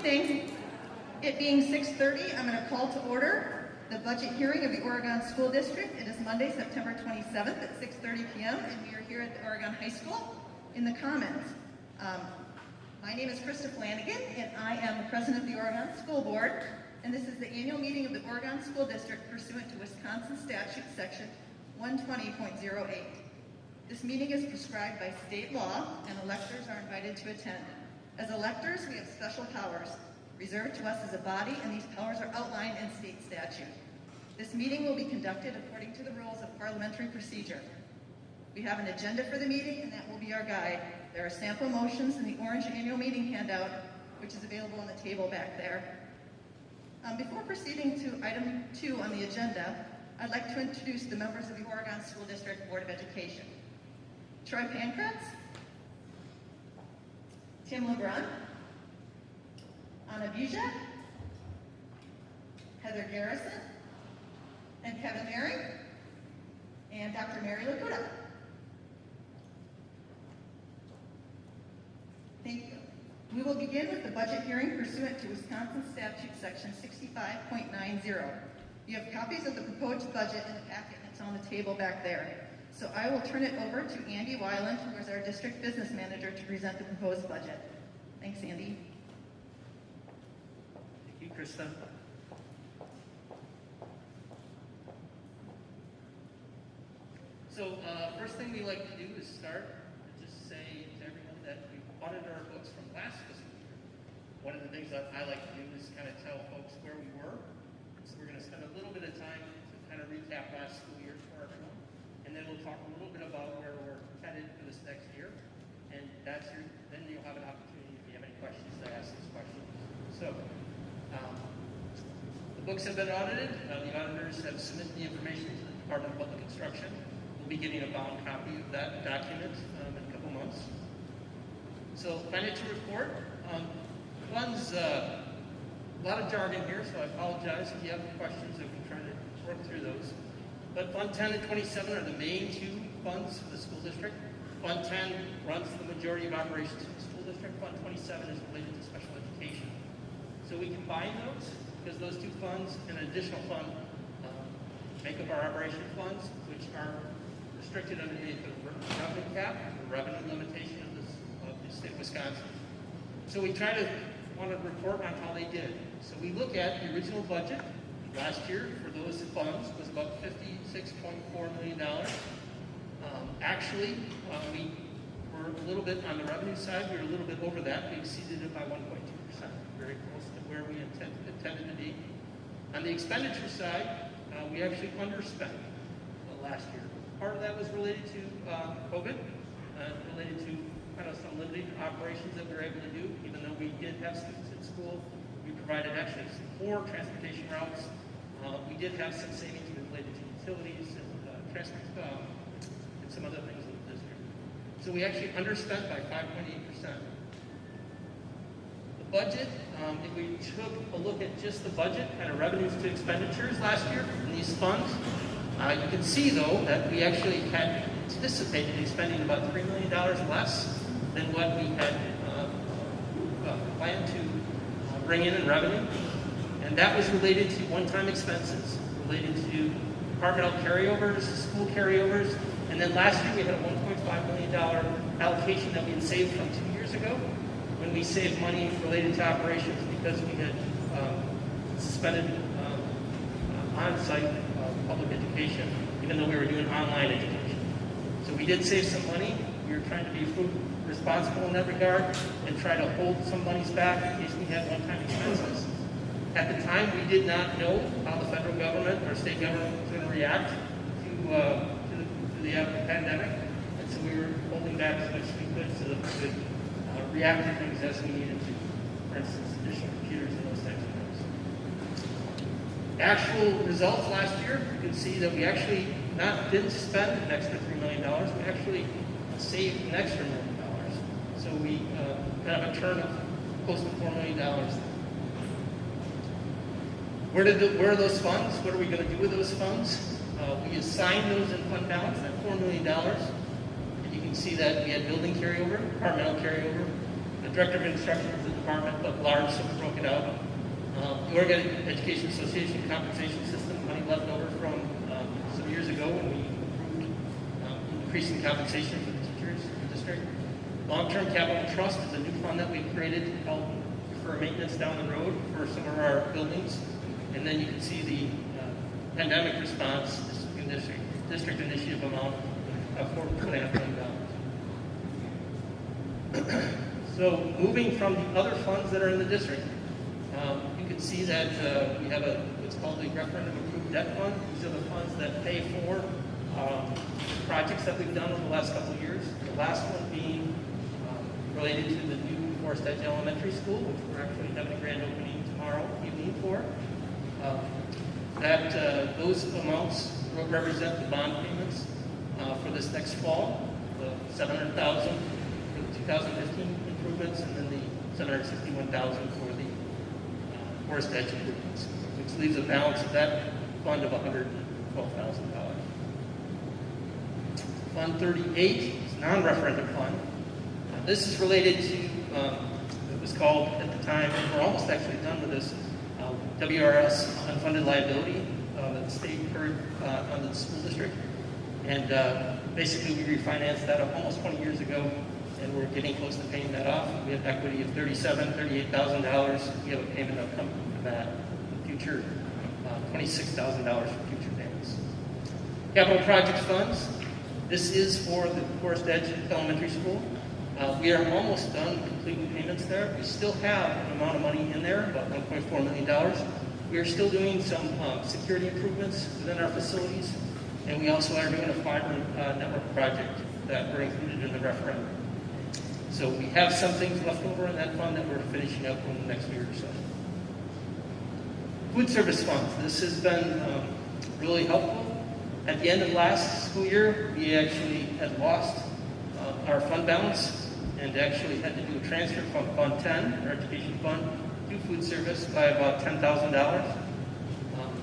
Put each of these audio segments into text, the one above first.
evening. It being 6:30, I'm going to call to order the budget hearing of the Oregon School District. It is Monday, September 27th at 6:30 p.m. and we are here at the Oregon High School in the Commons. My name is Krista Flanagan and I am the president of the Oregon School Board, and this is the annual meeting of the Oregon School District pursuant to Wisconsin Statute Section 120.08. This meeting is prescribed by state law and electors are invited to attend. As electors, we have special powers reserved to us as a body, and these powers are outlined in state statute. This meeting will be conducted according to the rules of parliamentary procedure. We have an agenda for the meeting, and that will be our guide. There are sample motions in the orange annual meeting handout, which is available on the table back there. Before proceeding to item 2 on the agenda, I'd like to introduce the members of the Oregon School District Board of Education. Troy Pankratz, Tim LeBrun, Anna Buzak, Heather Garrison, and Kevin Merring, and Dr. Mary Lakuta. Thank you. We will begin with the budget hearing pursuant to Wisconsin Statute Section 65.90. You have copies of the proposed budget in the packet, and it's on the table back there. So I will turn it over to Andy Weiland, who is our district business manager, to present the proposed budget. Thanks, Andy. Thank you, Krista. So first thing we like to do is start to just say to everyone that we audited our books from last fiscal year. One of the things that I like to do is kind of tell folks where we were. So we're going to spend a little bit of time to kind of recap last school year for everyone. And then we'll talk a little bit about where we're headed for this next year. And then you'll have an opportunity, if you have any questions, to ask these questions. So, the books have been audited. The auditors have submitted the information to the Department of Public Instruction. We'll be getting a bound copy of that document in a couple months. So, financial report. Funds, a lot of jargon here, so I apologize if you have questions. I can try to work through those. But Fund 10 and 27 are the main two funds for the school district. Fund 10 runs the majority of operations in the school district. Fund 27 is related to special education. So we combine those because those two funds and an additional fund make up our operation funds, which are restricted underneath the revenue cap, the revenue limitation of the state of Wisconsin. So we want to report on how they did. So we look at the original budget. Last year, for those funds, was about $56.4 million. Actually, we were a little bit on the revenue side. We were a little bit over that. We exceeded it by 1.2%, very close to where we intended to be. On the expenditure side, we actually underspent last year. Part of that was related to COVID, related to kind of some limited operations that we were able to do, even though we did have students in school. We provided actually more transportation routes. We did have some savings related to utilities and and some other things in the district. So we actually underspent by 5.8%. The budget, if we took a look at just the budget, kind of revenues to expenditures last year in these funds, you can see though that we actually had anticipated spending about $3 million less than what we had planned to bring in revenue. And that was related to one-time expenses, related to departmental carryovers, school carryovers, and then last year we had a $1.5 million allocation that we had saved from 2 years ago when we saved money related to operations because we had suspended on-site public education, even though we were doing online education. So we did save some money. We were trying to be responsible in that regard and try to hold some monies back in case we had one-time expenses. At the time, we did not know how the federal government or state government was going to react to the pandemic, and so we were holding back as much as we could so that we could react to things as we needed to. For instance, additional computers and those types of things. Actual results last year, you can see that we actually didn't spend an extra $3 million. We actually saved an extra $1 million. So we have a turn of close to $4 million. Where are those funds? What are we going to do with those funds? We assigned those in fund balance at $4 million. And you can see that we had building carryover, departmental carryover. The director of instruction was department, but large, so we broke it out. The Oregon Education Association compensation system, money left over from some years ago when we approved increasing compensation for the teachers in the district. Long-term capital trust is a new fund that we've created to help for maintenance down the road for some of our buildings. And then you can see the pandemic response district initiative amount of $4.5 million. So moving from the other funds that are in the district, you can see that we have what's called the Referendum Approved Debt Fund. These are the funds that pay for projects that we've done over the last couple of years. The last one being related to the new Forest Edge Elementary School, which we're actually having a grand opening tomorrow evening for. Those amounts represent the bond payments for this next fall, the $700,000 for the 2015 improvements, and then the $761,000 for the Forest Edge improvements, which leaves a balance of that fund of $112,000. Fund 38 is non-referendum fund. This is related to, it was called at the time, and we're almost actually done with this, WRS unfunded liability that the state incurred on the school district. And basically we refinanced that almost 20 years ago, and we're getting close to paying that off. We have equity of $38,000. We have a payment upcoming for that in the future, $26,000 for future payments. Capital projects funds. This is for the Forest Edge Elementary School. We are almost done completing payments there. We still have an amount of money in there, about $1.4 million. We are still doing some security improvements within our facilities, and we also are doing a fiber network project that were included in the referendum. So we have some things left over in that fund that we're finishing up in the next year or so. Food service funds. This has been really helpful. At the end of last school year, we actually had lost our fund balance and actually had to do a transfer from Fund 10, our education fund, to food service by about $10,000.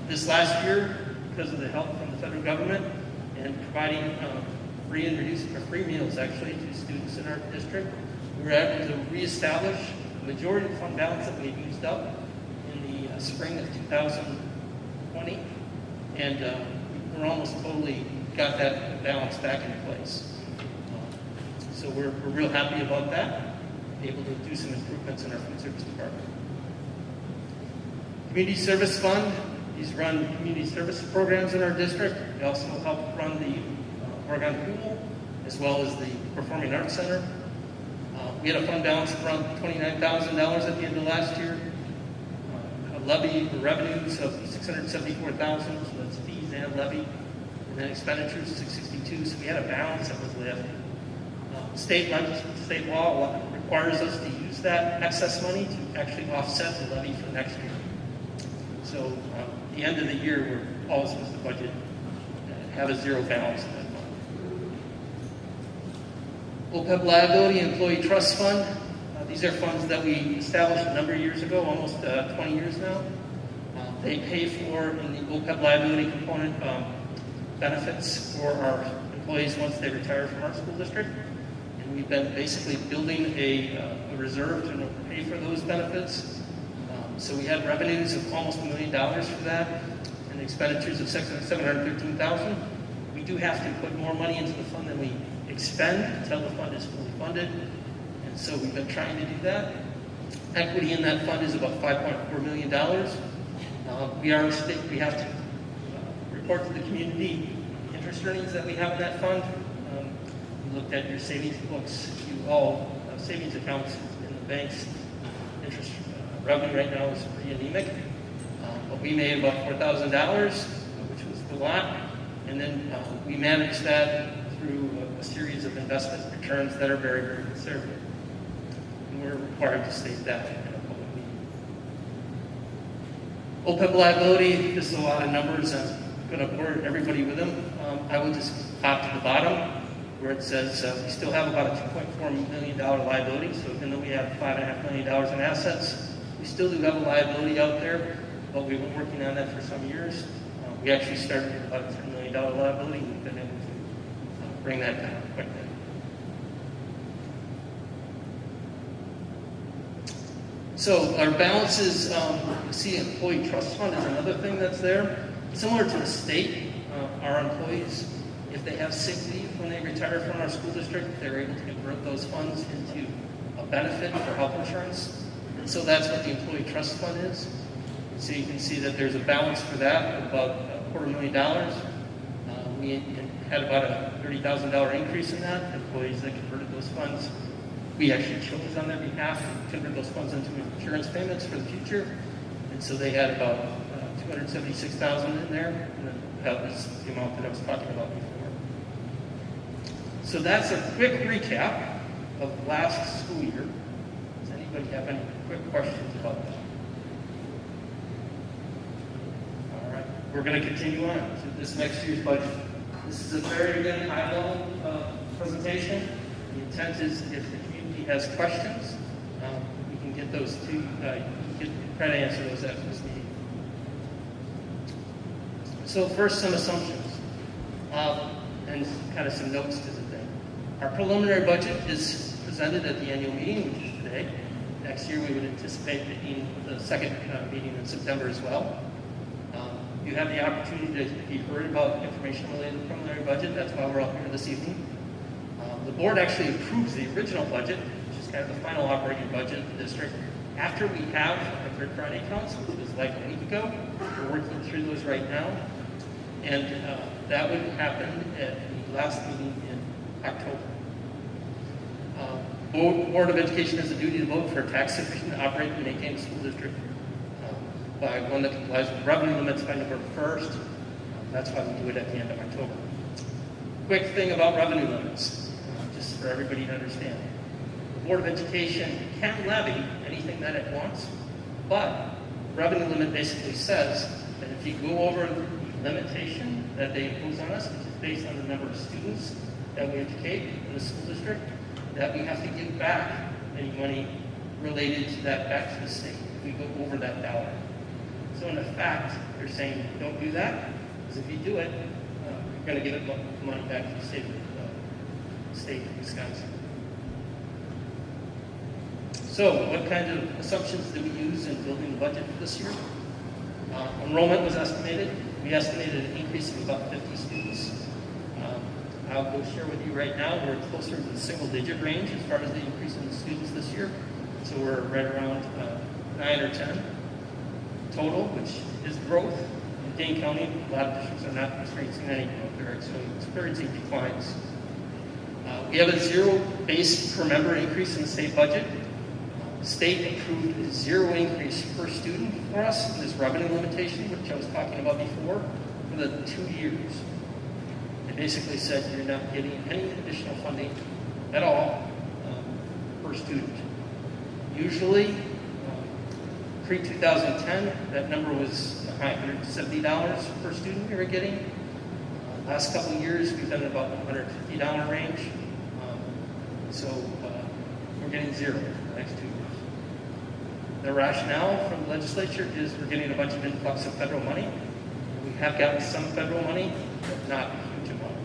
This last year, because of the help from the federal government and providing free and reduced or free meals actually to students in our district, we were able to reestablish the majority of the fund balance that we had used up in the spring of 2020, and we're almost totally got that balance back in place. So we're real happy about that, able to do some improvements in our food service department. Community Service Fund. These run community service programs in our district. They also help run the Oregon Pool, as well as the Performing Arts Center. We had a fund balance of around $29,000 at the end of last year. A levy for revenues of $674,000, so that's fees and levy. And then expenditures of $662,000, so we had a balance that was left. State law requires us to use that excess money to actually offset the levy for next year. So at the end of the year, we're always supposed to budget have a zero balance in that fund. OPEB Liability Employee Trust Fund. These are funds that we established a number of years ago, almost 20 years now. They pay for, in the OPEB liability component, benefits for our employees once they retire from our school district. And we've been basically building a reserve to pay for those benefits. So we had revenues of almost $1 million for that, and expenditures of $713,000. We do have to put more money into the fund than we expend until the fund is fully funded, and so we've been trying to do that. Equity in that fund is about $5.4 million. We have to report to the community interest earnings that we have in that fund. We looked at your savings books, all savings accounts in the banks. Interest revenue right now is pretty anemic, but we made about $4,000, which was a lot, and then we managed that through a series of investment returns that are very, very conservative. And we're required to state that in a public meeting. OPEB liability, this is a lot of numbers. I'm going to bore everybody with them. I would just pop to the bottom where it says we still have about a $2.4 million liability. So even though we have $5.5 million in assets, we still do have a liability out there, but we've been working on that for some years. We actually started with about a $10 million liability, and we've been able to bring that down quite a bit. So our balances, you see employee trust fund is another thing that's there. Similar to the state, our employees, if they have sick leave when they retire from our school district, they're able to convert those funds into a benefit for health insurance. And so that's what the employee trust fund is. So you can see that there's a balance for that of about $250,000. We had about a $30,000 increase in that. Employees that converted those funds, we actually chose on their behalf to convert those funds into insurance payments for the future. And so they had about $276,000 in there, and then that was the amount that I was talking about before. So that's a quick recap of last school year. Does anybody have any quick questions about that? All right, we're going to continue on to this next year's budget. This is a very, again, high-level presentation. The intent is if the community has questions, we can get those to, try to answer those after this meeting. So first, some assumptions, and kind of some notes to the thing. Our preliminary budget is presented at the annual meeting, which is today. Next year, we would anticipate it being the second meeting in September as well. You have the opportunity to be heard about information related to the preliminary budget. That's why we're up here this evening. The board actually approves the original budget, which is kind of the final operating budget of the district, after we have our third Friday counts, which was like a week ago. We're working through those right now. And that would happen at the last meeting in October. Board of Education has a duty to vote for a tax sufficient to operate and maintain the school district by one that complies with revenue limits by November 1st. That's why we do it at the end of October. Quick thing about revenue limits, just for everybody to understand. The Board of Education can levy anything that it wants, but the revenue limit basically says that if you go over the limitation that they impose on us, which is based on the number of students that we educate in the school district, that we have to give back any money related to that back to the state if we go over that dollar. So in effect, they're saying don't do that, because if you do it, you're going to give it money back to the state of Wisconsin. So what kind of assumptions did we use in building the budget for this year? Enrollment was estimated. We estimated an increase of about 50 students. I'll go share with you right now, we're closer to the single-digit range as far as the increase in the students this year. So we're right around 9 or 10 total, which is growth. In Dane County, a lot of districts are not experiencing any growth. They're experiencing declines. We have a zero base per member increase in the state budget. The state approved a zero increase per student for us in this revenue limitation, which I was talking about before, for the 2 years. They basically said you're not getting any additional funding at all per student. Usually, pre-2010, that number was $170 per student we were getting. Last couple of years, we've done about $150 range. So we're getting zero for the next 2 years. The rationale from the legislature is we're getting a bunch of influx of federal money. We have gotten some federal money, but not a huge amount.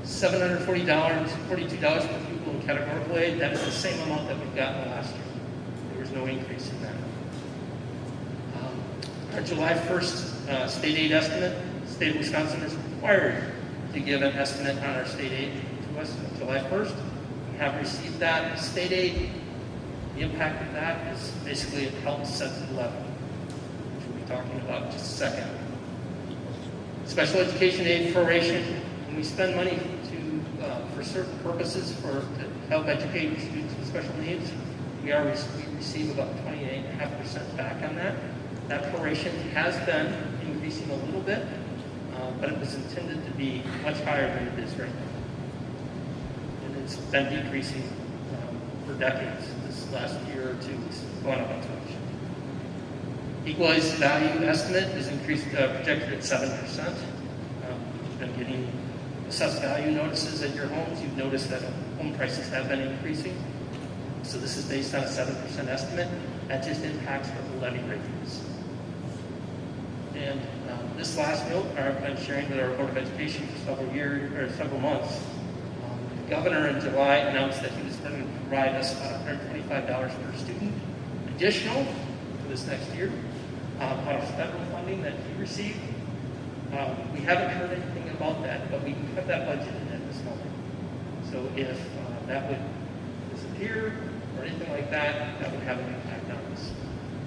$742 per pupil in categorical aid, that is the same amount that we've gotten last year. There was no increase in that. Our July 1st state aid estimate, the state of Wisconsin is required to give an estimate on our state aid to us on July 1st. We have received that. State aid, the impact of that is basically it helps set the level, which we'll be talking about in just a second. Special education aid proration, when we spend money for certain purposes to help educate students with special needs, we receive about 28.5% back on that. That proration has been increasing a little bit, but it was intended to be much higher than it is right now. And it's been decreasing for decades. This last year or two, it's gone up a touch. Equalized value estimate is increased, projected at 7%. You've been getting assessed value notices at your homes. You've noticed that home prices have been increasing. So this is based on a 7% estimate. That just impacts what the levy rate is. And this last note I've been sharing with our Board of Education for several months. We've governor in July announced that he was going to provide us about $125 per student additional for this next year out of federal funding that he received. We haven't heard anything about that, but we have that budgeted at this moment. So if that would disappear or anything like that, that would have an impact on us.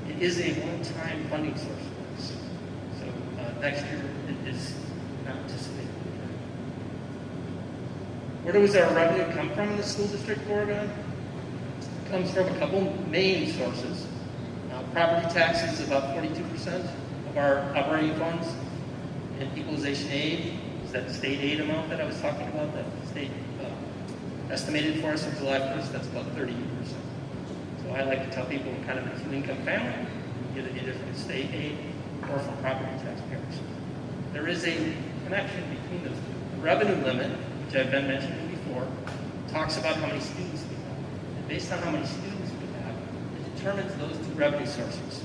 It is a one-time funding source for us. So next year it is not anticipated. Where does our revenue come from in the school district of Oregon? It comes from a couple main sources. Property taxes, about 42% of our operating funds. And equalization aid is that state aid amount that I was talking about, that state estimated for us on July 1st, that's about 38%. So I like to tell people we're kind of a two-income family, you get either from state aid or from property taxpayers. There is a connection between those two. The revenue limit, which I've been mentioning before, talks about how many students we have. And based on how many students we have, it determines those two revenue sources.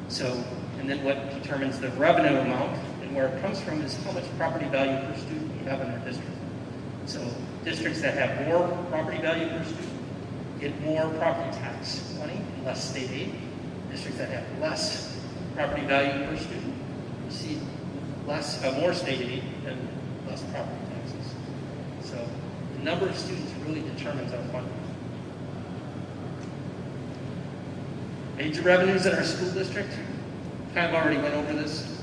So, and then what determines the revenue amount and where it comes from is how much property value per student we have in our district. So districts that have more property value per student get more property tax money and less state aid. Districts that have less property value per student receive more state aid and less property taxes. So the number of students really determines our funding. Major revenues in our school district, kind of already went over this.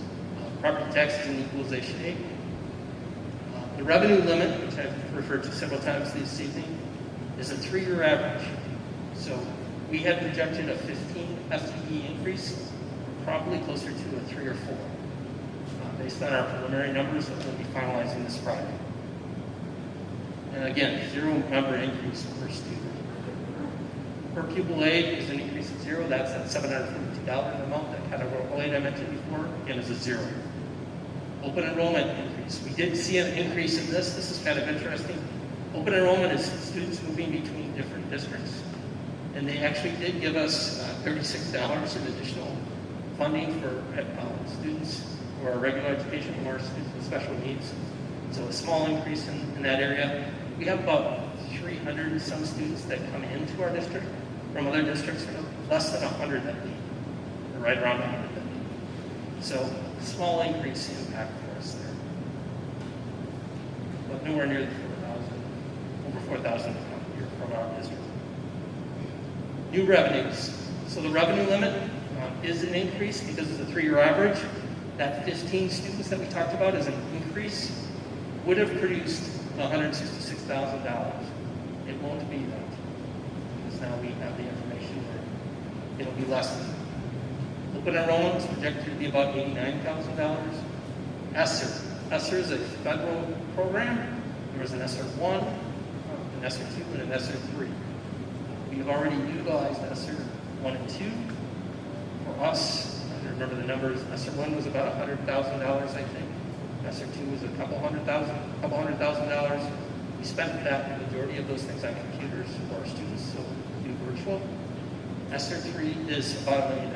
Property taxes and equalization aid. The revenue limit, which I've referred to several times this evening, is a 3-year average. So we had projected a 15 FTE increase, probably closer to a 3 or 4, based on our preliminary numbers that we'll be finalizing this Friday. And again, 0 member increase per student. Per pupil aid is an increase of 0. That's that $752 amount, that categorical aid I mentioned before, again, is a 0. Open enrollment increase. We did see an increase in this. This is kind of interesting. Open enrollment is students moving between different districts. And they actually did give us $36 in additional funding for students who are regular education or students with special needs. So a small increase in that area. We have about 300 and some students that come into our district from other districts, less than 100 that need, or right around 100 that need. So small increase impact for us there. But nowhere near the 4,000, over 4,000 here from our district. New revenues. So the revenue limit is an increase because it's a 3-year average. That 15 students that we talked about as an increase would have produced $166,000. It won't be that, because now we have the information where it'll be less than that. Open enrollment is projected to be about $89,000. ESSER. ESSER is a federal program. There was an ESSER 1, an ESSER 2, and an ESSER 3. We have already utilized ESSER 1 and 2. For us, I don't remember the numbers, ESSER 1 was about $100,000, I think. ESSER 2 was a couple hundred thousand dollars. We spent the majority of those things on computers for our students, so we do virtual. ESSER 3 is about $1 million.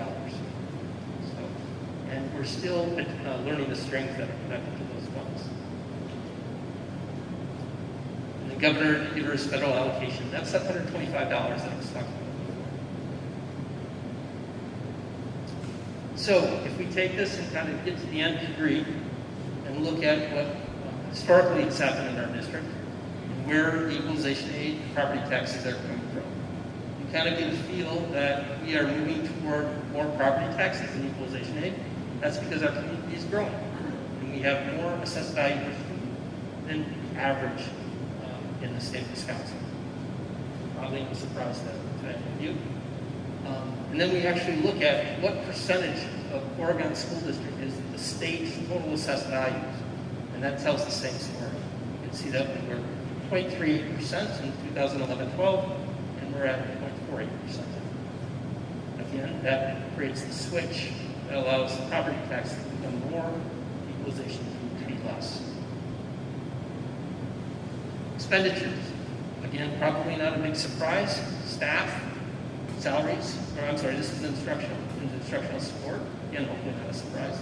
So, and we're still learning the strings that are connected to those funds. And the governor gave us federal allocation. That's that $125 that I was talking about. So if we take this and kind of get to the nth degree and look at what historically has happened in our district, and where the equalization aid and property taxes are coming from, you kind of get a feel that we are moving toward more property taxes and equalization aid. That's because our community is growing, and we have more assessed value per student than the average in the state of Wisconsin. Probably no surprise to any of you. And then we actually look at what percentage of Oregon school district is the state's total assessed values. And that tells the same story. You can see that we were 0.38% in 2011-12, and we're at 0.48%. Again, that creates the switch that allows the property tax to become more, equalization to be less. Expenditures. Again, probably not a big surprise. Staff, salaries, this is instructional support. Again, hopefully not a surprise.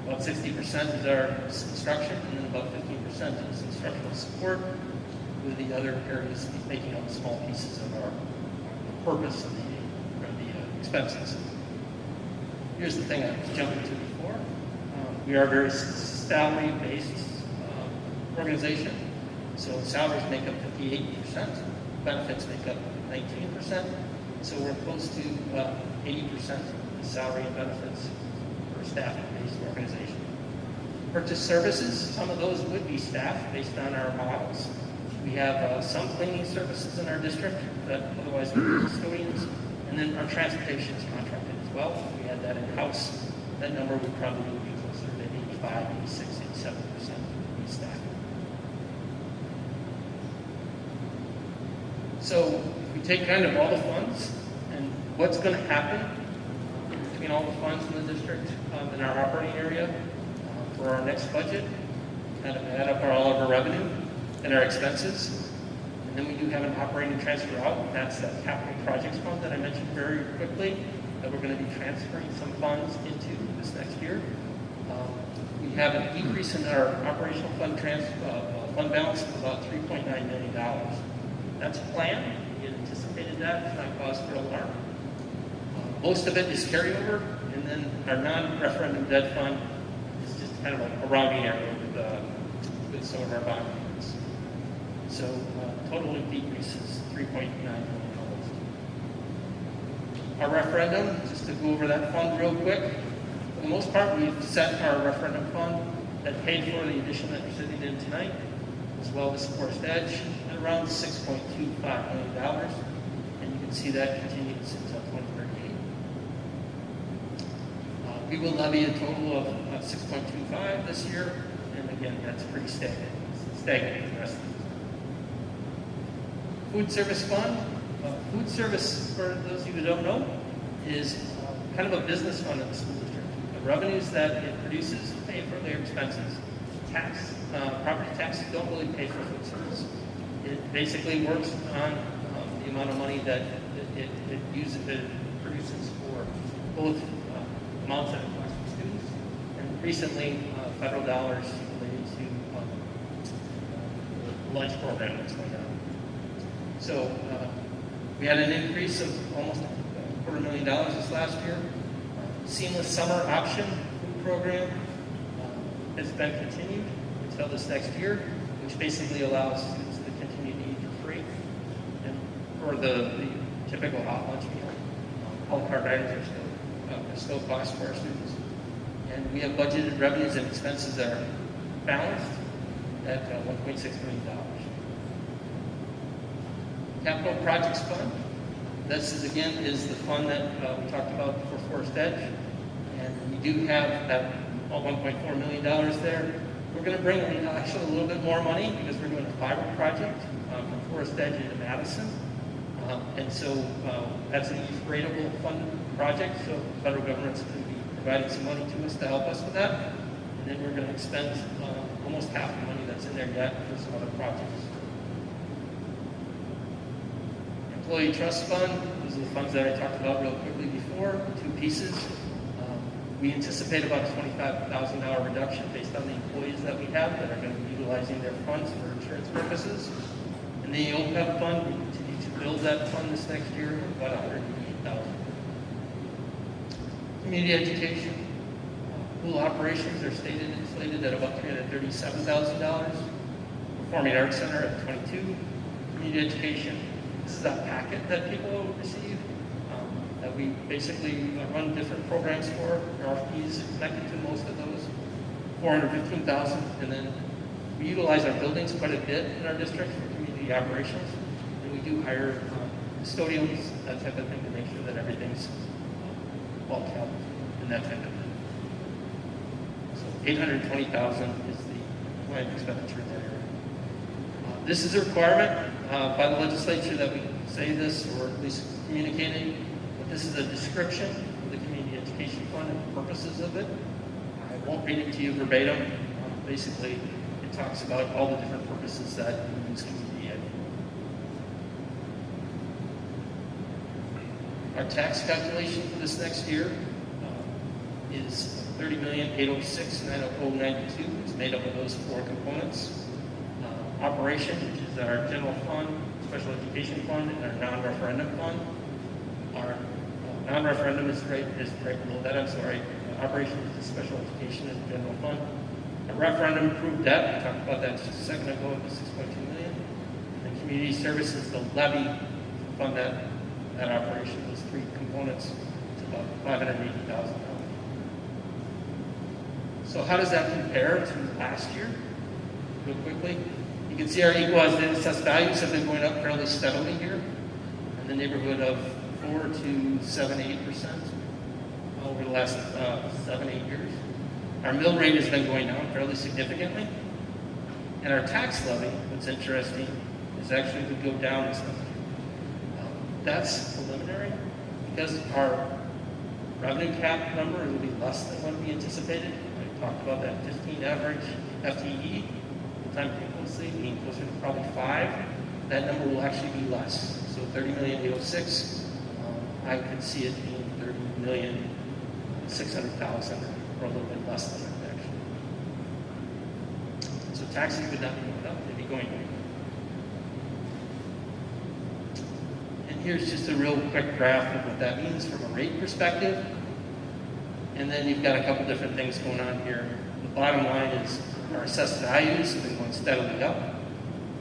About 60% is our instruction, and then about 15% is instructional support. with the other areas making up small pieces of our purpose of the expenses. Here's the thing I was jumping to before. We are a very salary-based organization. So salaries make up 58%, benefits make up 19%. So we're close to 80% of salary and benefits for a staff-based organization. Purchase services, some of those would be staff based on our models. We have some cleaning services in our district that otherwise would be custodians. And then our transportation is contracted as well. If we had that in-house, that number would probably be closer to 85, 86, 87% be staff. So if we take kind of all the funds and what's going to happen between all the funds in the district in our operating area for our next budget, kind of add up all of our revenue and our expenses. And then we do have an operating transfer out, and that's that capital projects fund that I mentioned very quickly, that we're going to be transferring some funds into this next year. We have an decrease in our operational fund balance of about $3.9 million. That's planned. We had anticipated that. It's not cause for alarm. Most of it is carryover, and then our non-referendum debt fund is just kind of a rounding error with some of our bond payments. So total decrease is $3.9 million. Our referendum, just to go over that fund real quick. For the most part, we've set our referendum fund that paid for the addition that you're sitting in tonight, as well as Forest Edge, at around $6.25 million. And you can see that continues until 2038. We will levy a total of 6.25 this year, and again, that's pretty stagnant for the rest of the year. Food service fund. Food service, for those of you who don't know, is kind of a business fund of the school district. The revenues that it produces pay for their expenses. Property taxes don't really pay for food service. It basically works on the amount of money that it produces for both amounts that it collects from students, and recently federal dollars related to the lunch program that's going on. So we had an increase of almost $250,000 this last year. Seamless summer option food program has been continued until this next year, which basically allows students to continue to eat for free. And for the typical hot lunch meal, a la carte items are still cost for our students. And we have budgeted revenues and expenses that are balanced at $1.6 million. Capital Projects Fund. This is the fund that we talked about for Forest Edge. And we do have that $1.4 million there. We're going to bring in actually a little bit more money because we're doing a fiber project from Forest Edge into Madison. And so that's an rateable fund project, so the federal government's going to be providing some money to us to help us with that. And then we're going to expend almost half the money that's in there yet for some other projects. Employee Trust Fund, those are the funds that I talked about real quickly before, two pieces. We anticipate about a $25,000 reduction based on the employees that we have that are going to be utilizing their funds for insurance purposes. And the OPEB fund, we continue to build that fund this next year, about $188,000. Community education, pool operations are slated at about $337,000. Performing Arts Center at $22,000. Community education, this is that packet that people will receive. That we basically run different programs for. RFPs connected to most of those, $415,000, and then we utilize our buildings quite a bit in our district for community operations, and we do hire custodians, that type of thing, to make sure that everything's well kept and that type of thing. So $820,000 is the planned expenditure in that area. This is a requirement by the legislature that we say this, or at least communicating. This is a description of the Community Education Fund and the purposes of it. I won't read it to you verbatim. Basically, it talks about all the different purposes that we use community ed. Our tax calculation for this next year is $30,806,992. It's made up of those four components. operation, which is our general fund, special education fund, and our non-referendum fund. Our non-referendum is right below that, I'm sorry. Operation is the special education and general fund. A referendum approved debt, we talked about that just a second ago, it was $6.2 million. And community services, the levy to fund that operation, those three components, it's about $580,000. So how does that compare to last year? Real quickly, you can see our equalized and assessed values have been going up fairly steadily here, in the neighborhood of 4 to 7, 8% over the last 7, 8 years. Our mill rate has been going down fairly significantly, and our tax levy, what's interesting, is actually to go down this year. That's preliminary because our revenue cap number will be less than what we anticipated. I talked about that 15 average FTE, full-time equivalency, being closer to probably 5. That number will actually be less. So 30,806. I could see it being 30,600,000, or a little bit less than that actually. So taxes would not be going up; they'd be going down. And here's just a real quick graph of what that means from a rate perspective. And then you've got a couple different things going on here. The bottom line is our assessed values have been going steadily up.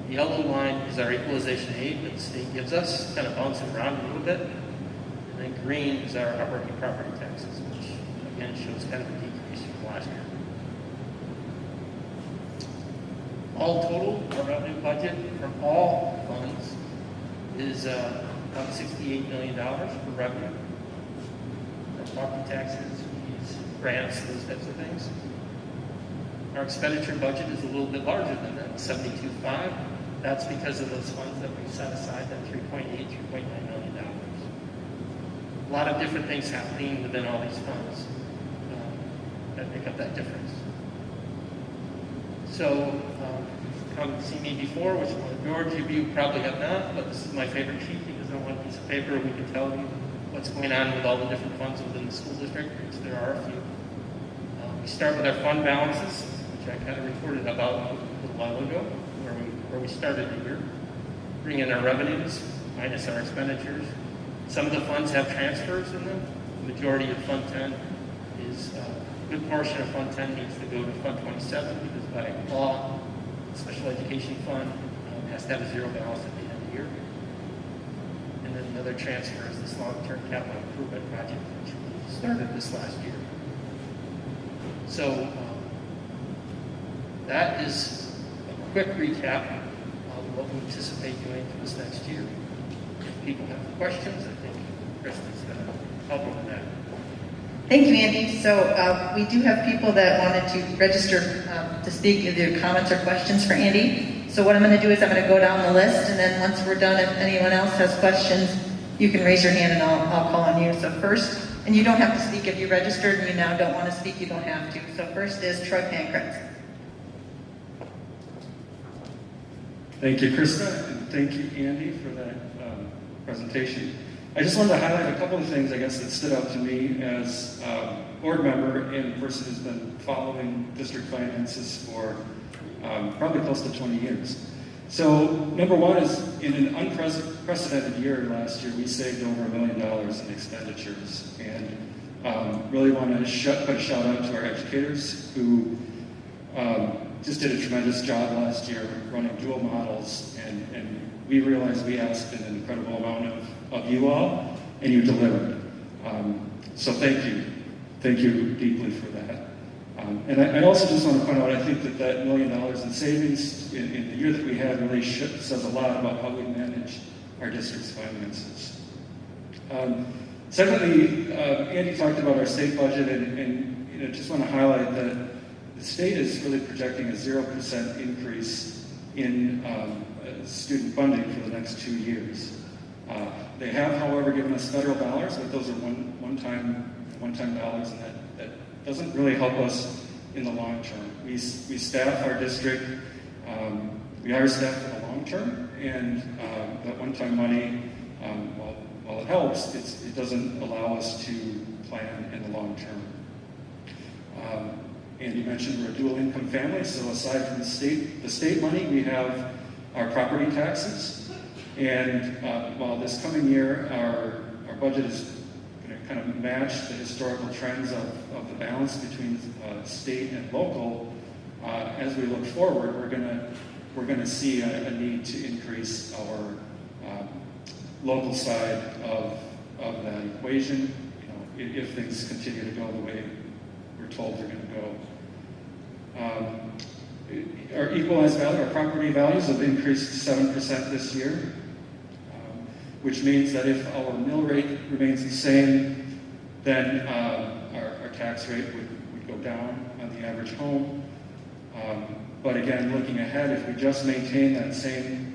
The yellow line is our equalization aid that the state gives us, kind of bouncing around a little bit. And then green is our operating property taxes, which again shows kind of a decrease from last year. All total, our revenue budget from all funds is about $68 million for revenue. Our property taxes, fees, grants, those types of things. Our expenditure budget is a little bit larger than that, $72.5. That's because of those funds that we set aside, that $3.8, $3.9 million. A lot of different things happening within all these funds that make up that difference. So, come see me before, which the majority of you probably have not, but this is my favorite sheet because on one piece of paper we can tell you what's going on with all the different funds within the school district, which there are a few. We start with our fund balances, which I kind of reported about a little while ago, where we started the year. Bring in our revenues, minus our expenditures. Some of the funds have transfers in them. The majority of Fund 10 is, a good portion of Fund 10 needs to go to Fund 27 because by law, the Special Education Fund has to have a zero balance at the end of the year. And then the other transfer is this long-term capital improvement project, which we started this last year. So that is a quick recap of what we anticipate doing for this next year. If people have questions, I think Kristen's going to help them with that. Thank you, Andy. So we do have people that wanted to register to speak, either comments or questions for Andy. So what I'm going to do is I'm going to go down the list, and then once we're done, if anyone else has questions, you can raise your hand and I'll call on you. So first, and you don't have to speak if you registered and you now don't want to speak, you don't have to. So first is Troy Pankratz. Thank you, Krista, and thank you, Andy, for that presentation. I just wanted to highlight a couple of things, I guess, that stood out to me as a board member and a person who's been following district finances for probably close to 20 years. So, number one is, in an unprecedented year last year, we saved over $1 million in expenditures, and really want to put a shout out to our educators who just did a tremendous job last year running dual models, and we realized we asked an incredible amount of you all, and you delivered. So thank you. Thank you deeply for that. And I also just want to point out, I think that $1 million in savings in the year that we had really says a lot about how we manage our district's finances. Secondly, Andy talked about our state budget, and just want to highlight that the state is really projecting a 0% increase in student funding for the next 2 years. They have, however, given us federal dollars, but those are one-time dollars, and that doesn't really help us in the long term. We staff our district, we hire staff for the long term, and that one-time money, while it helps, it doesn't allow us to plan in the long term. Andy mentioned we're a dual income family, so aside from the state money, we have our property taxes. And while this coming year, our budget is going to kind of match the historical trends of the balance between state and local, as we look forward, we're going to see a need to increase our local side of that equation, if things continue to go the way we're told they're going to go. Our equalized value, our property values have increased 7% this year, which means that if our mill rate remains the same, then our tax rate would go down on the average home. But again, looking ahead, if we just maintain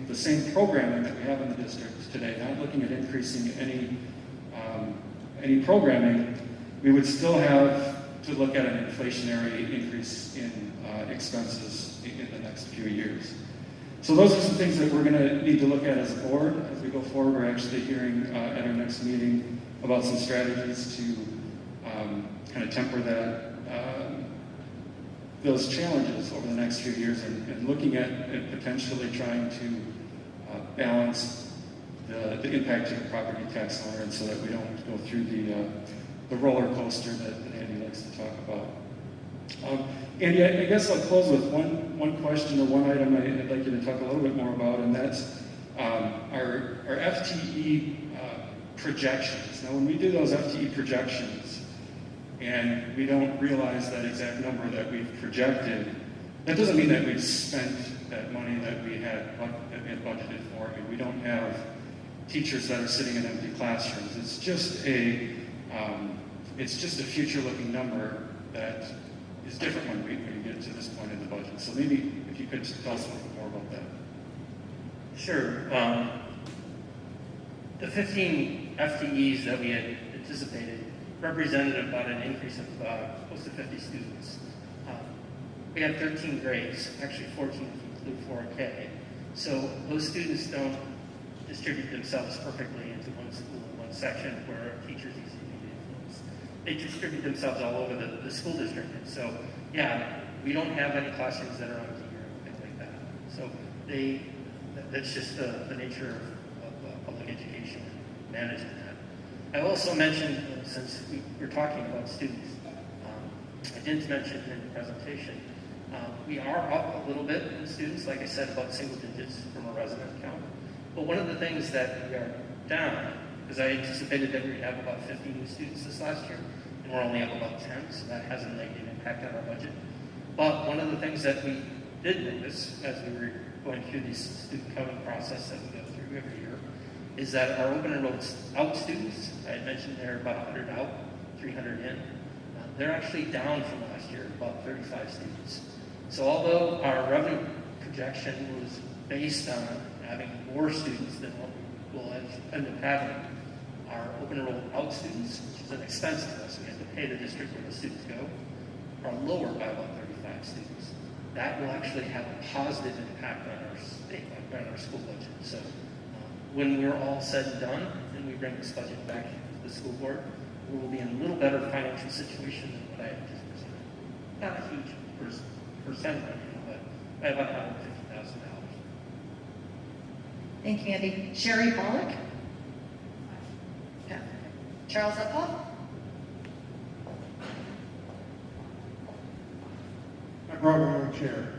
the same programming that we have in the district today, not looking at increasing any programming, we would still have to look at an inflationary increase in expenses in the next few years. So those are some things that we're going to need to look at as a board as we go forward. We're actually hearing at our next meeting about some strategies to kind of temper those challenges over the next few years, and looking at potentially trying to balance the impact to the property tax owner, and so that we don't go through the roller coaster that Andy likes to talk about. Andy, I guess I'll close with one question or one item I'd like you to talk a little bit more about, and that's our FTE projections. Now, when we do those FTE projections and we don't realize that exact number that we've projected, that doesn't mean that we've spent that money that we had budgeted for. I mean, we don't have teachers that are sitting in empty classrooms. It's just a future-looking number that is different when we get to this point in the budget. So maybe if you could tell us a little bit more about that. Sure. The 15 FTEs that we had anticipated represented about an increase of close to 50 students. We have 13 grades, actually 14 if you include 4K. So those students don't distribute themselves perfectly into one school, one section where teachers easily influence. They distribute themselves all over the school district. And so, yeah, we don't have any classrooms that are empty or anything like that. So that's just the nature of public education and managing that. I also mentioned, since we were talking about students, I didn't mention in the presentation, we are up a little bit in students, like I said, about single digits from a resident count. But one of the things that we are down, because I anticipated that we would have about 50 new students this last year, and we're only up about 10, so that has a negative impact on our budget. But one of the things that we did notice as we were going through this student coding process that we go through every year, is that our open enrolled out students, I had mentioned they're about 100 out, 300 in, they're actually down from last year, about 35 students. So although our revenue projection was based on having more students than what we will end up having, our open enrolled out students, which is an expense to us, we have to pay the district where the students go, are lower by about 35 students. That will actually have a positive impact on our school budget. So when we're all said and done, and we bring this budget back to the school board, we will be in a little better financial situation than what I had just presented. Not a huge percent, but by about $150,000. Thank you, Andy. Sherry Pollock? Yeah. Charles Uphoff? I brought my own chair.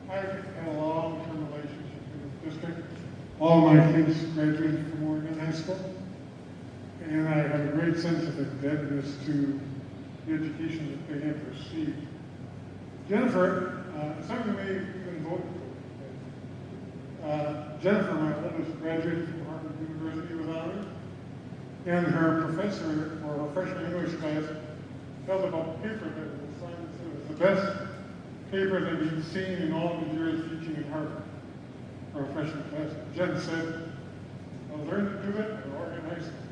I've had a long-term relationship with the district. All my kids graduated from Oregon High School, and I have a great sense of indebtedness to the education that they have received. Jennifer, some of you may even vote for. Jennifer, my oldest, graduated from Harvard University with honors, and her professor for her freshman English class held up a paper that was signed and said it was the best paper that he'd seen in all of his years teaching at Harvard for a freshman class. Jen said, "I learned to do it at Oregon High School."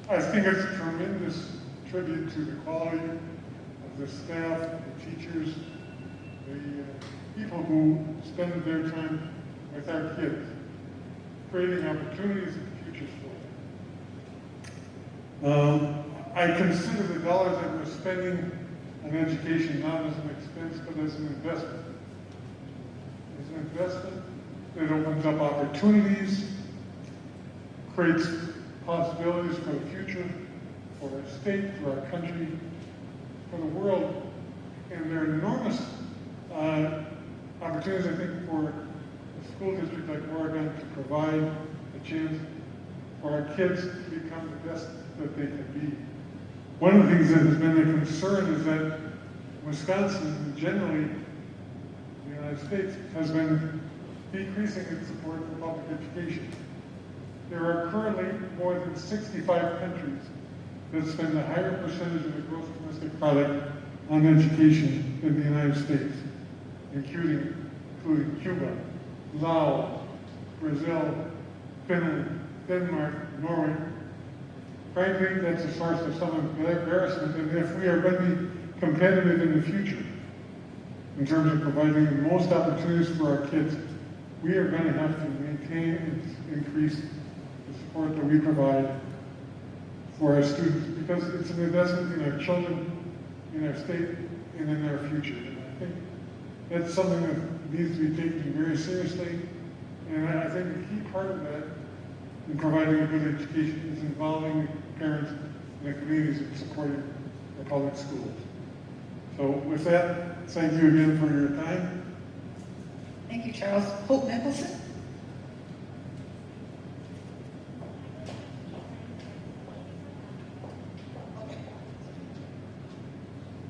I think it's a tremendous tribute to the quality of the staff, the teachers, the people who spend their time with our kids, creating opportunities and futures for them. I consider the dollars that we're spending on education not as an expense, but as an investment. As an investment that opens up opportunities, creates possibilities for the future, for our state, for our country, for the world. And there are enormous opportunities, I think, for a school district like Oregon to provide a chance for our kids to become the best that they can be. One of the things that has been a concern is that Wisconsin, and generally the United States, has been decreasing its support for public education. There are currently more than 65 countries that spend a higher percentage of the gross domestic product on education than the United States, including Cuba, Laos, Brazil, Finland, Denmark, Norway. Frankly, that's a source of some embarrassment, and if we are going to be competitive in the future in terms of providing the most opportunities for our kids, we are going to have to maintain and increase the support that we provide for our students, because it's an investment in our children, in our state, and in our future. And I think that's something that needs to be taken very seriously, and I think a key part of that in providing a good education is involving parents and the communities in supporting the public schools. So with that, thank you again for your time. Thank you, Charles. Hope Nicholson.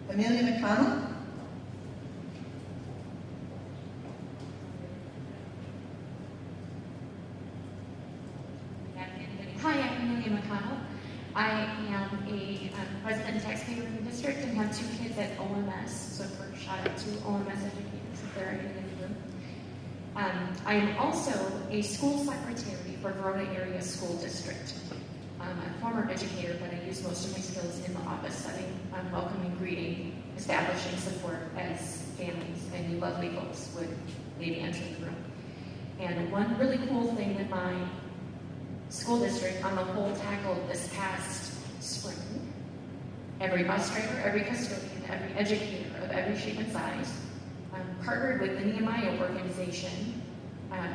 Amelia McConnell. Hi, I'm Amelia McConnell. I am a resident taxpayer in the district and have 2 kids at OMS, so first shout out to OMS educators if there are any in the room. I am also a school secretary for Verona Area School District. I'm a former educator, but I use most of my skills in the office setting, welcoming, greeting, establishing support as families and you lovely folks would maybe enter the room. And one really cool thing that my school district on the whole tackled this past spring, every bus driver, every custodian, every educator of every shape and size partnered with the Nehemiah organization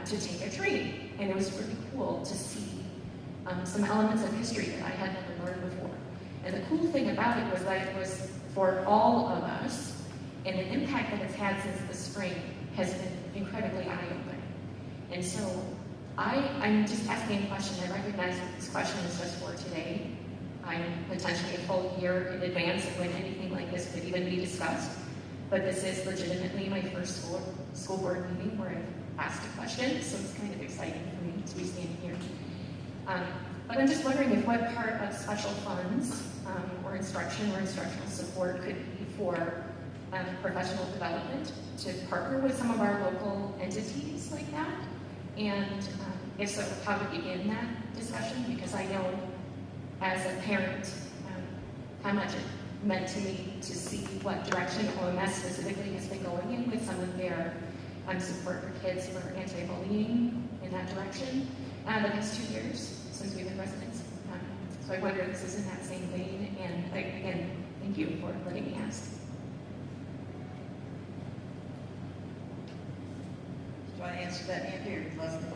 to take a training. And it was really cool to see some elements of history that I had never learned before. And the cool thing about it was that it was for all of us, and the impact that it's had since the spring has been incredibly eye-opening. And so I'm just asking a question. I recognize that this question is just for today. I'm potentially a full year in advance of when anything like this could even be discussed. But this is legitimately my first school board meeting where I've asked a question, so it's kind of exciting for me to be standing here. But I'm just wondering if what part of special funds or instruction or instructional support could be for professional development to partner with some of our local entities like that. And if so, how to begin that discussion, because I know as a parent how much it meant to me to see what direction OMS specifically has been going in with some of their support for kids for anti-bullying in that direction the past 2 years since we've been residents. So I wonder if this is in that same vein, and again, thank you for letting me ask. Do you want to answer that, Andy, or Leslie?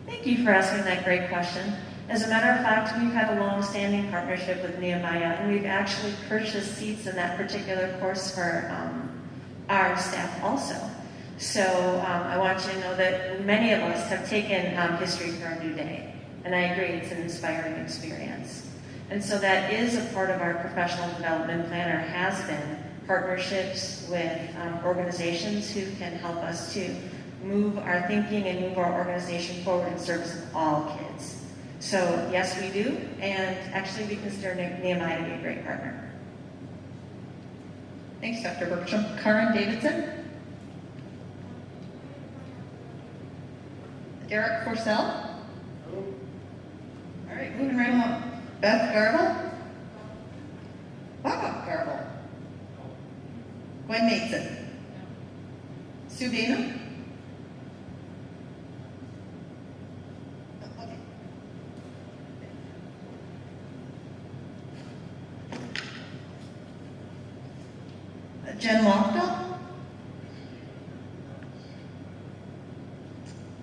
Thank you for asking that great question. As a matter of fact, we've had a long-standing partnership with Nehemiah, and we've actually purchased seats in that particular course for our staff also. So I want you to know that many of us have taken History for a New Day, and I agree, it's an inspiring experience. And so that is a part of our professional development plan, or has been, partnerships with organizations who can help us to move our thinking and move our organization forward in service of all kids. So yes, we do, and actually we consider Nehemiah to be a great partner. Thanks, Dr. Bergstrom. Karen Davidson. Derek Forsell. Hello. All right, moving right along. Beth Garble. Bob Garble. Gwen Mason. Sue Dana. Jen Lockdown,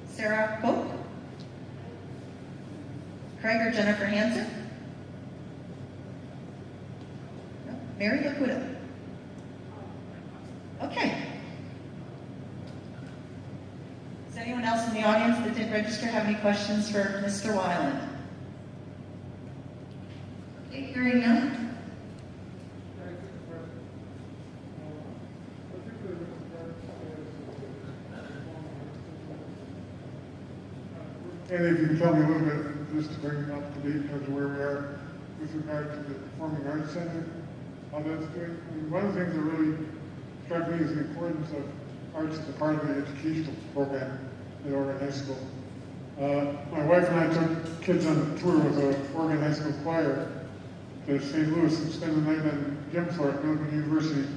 Sarah Koch, Craig or Jennifer Hansen, no. Mary Lakuda. Okay. Does anyone else in the audience that did register have any questions for Mr. Weiland? Okay, hearing none. And if you can tell me a little bit, just to bring it up to date in terms of where we are with regard to the Performing Arts Center, how that's doing. I mean, one of the things that really struck me is the importance of arts as a part of the educational program at Oregon High School. My wife and I took kids on a tour with the Oregon High School choir to St. Louis and spent the night on the gym floor at Milligan University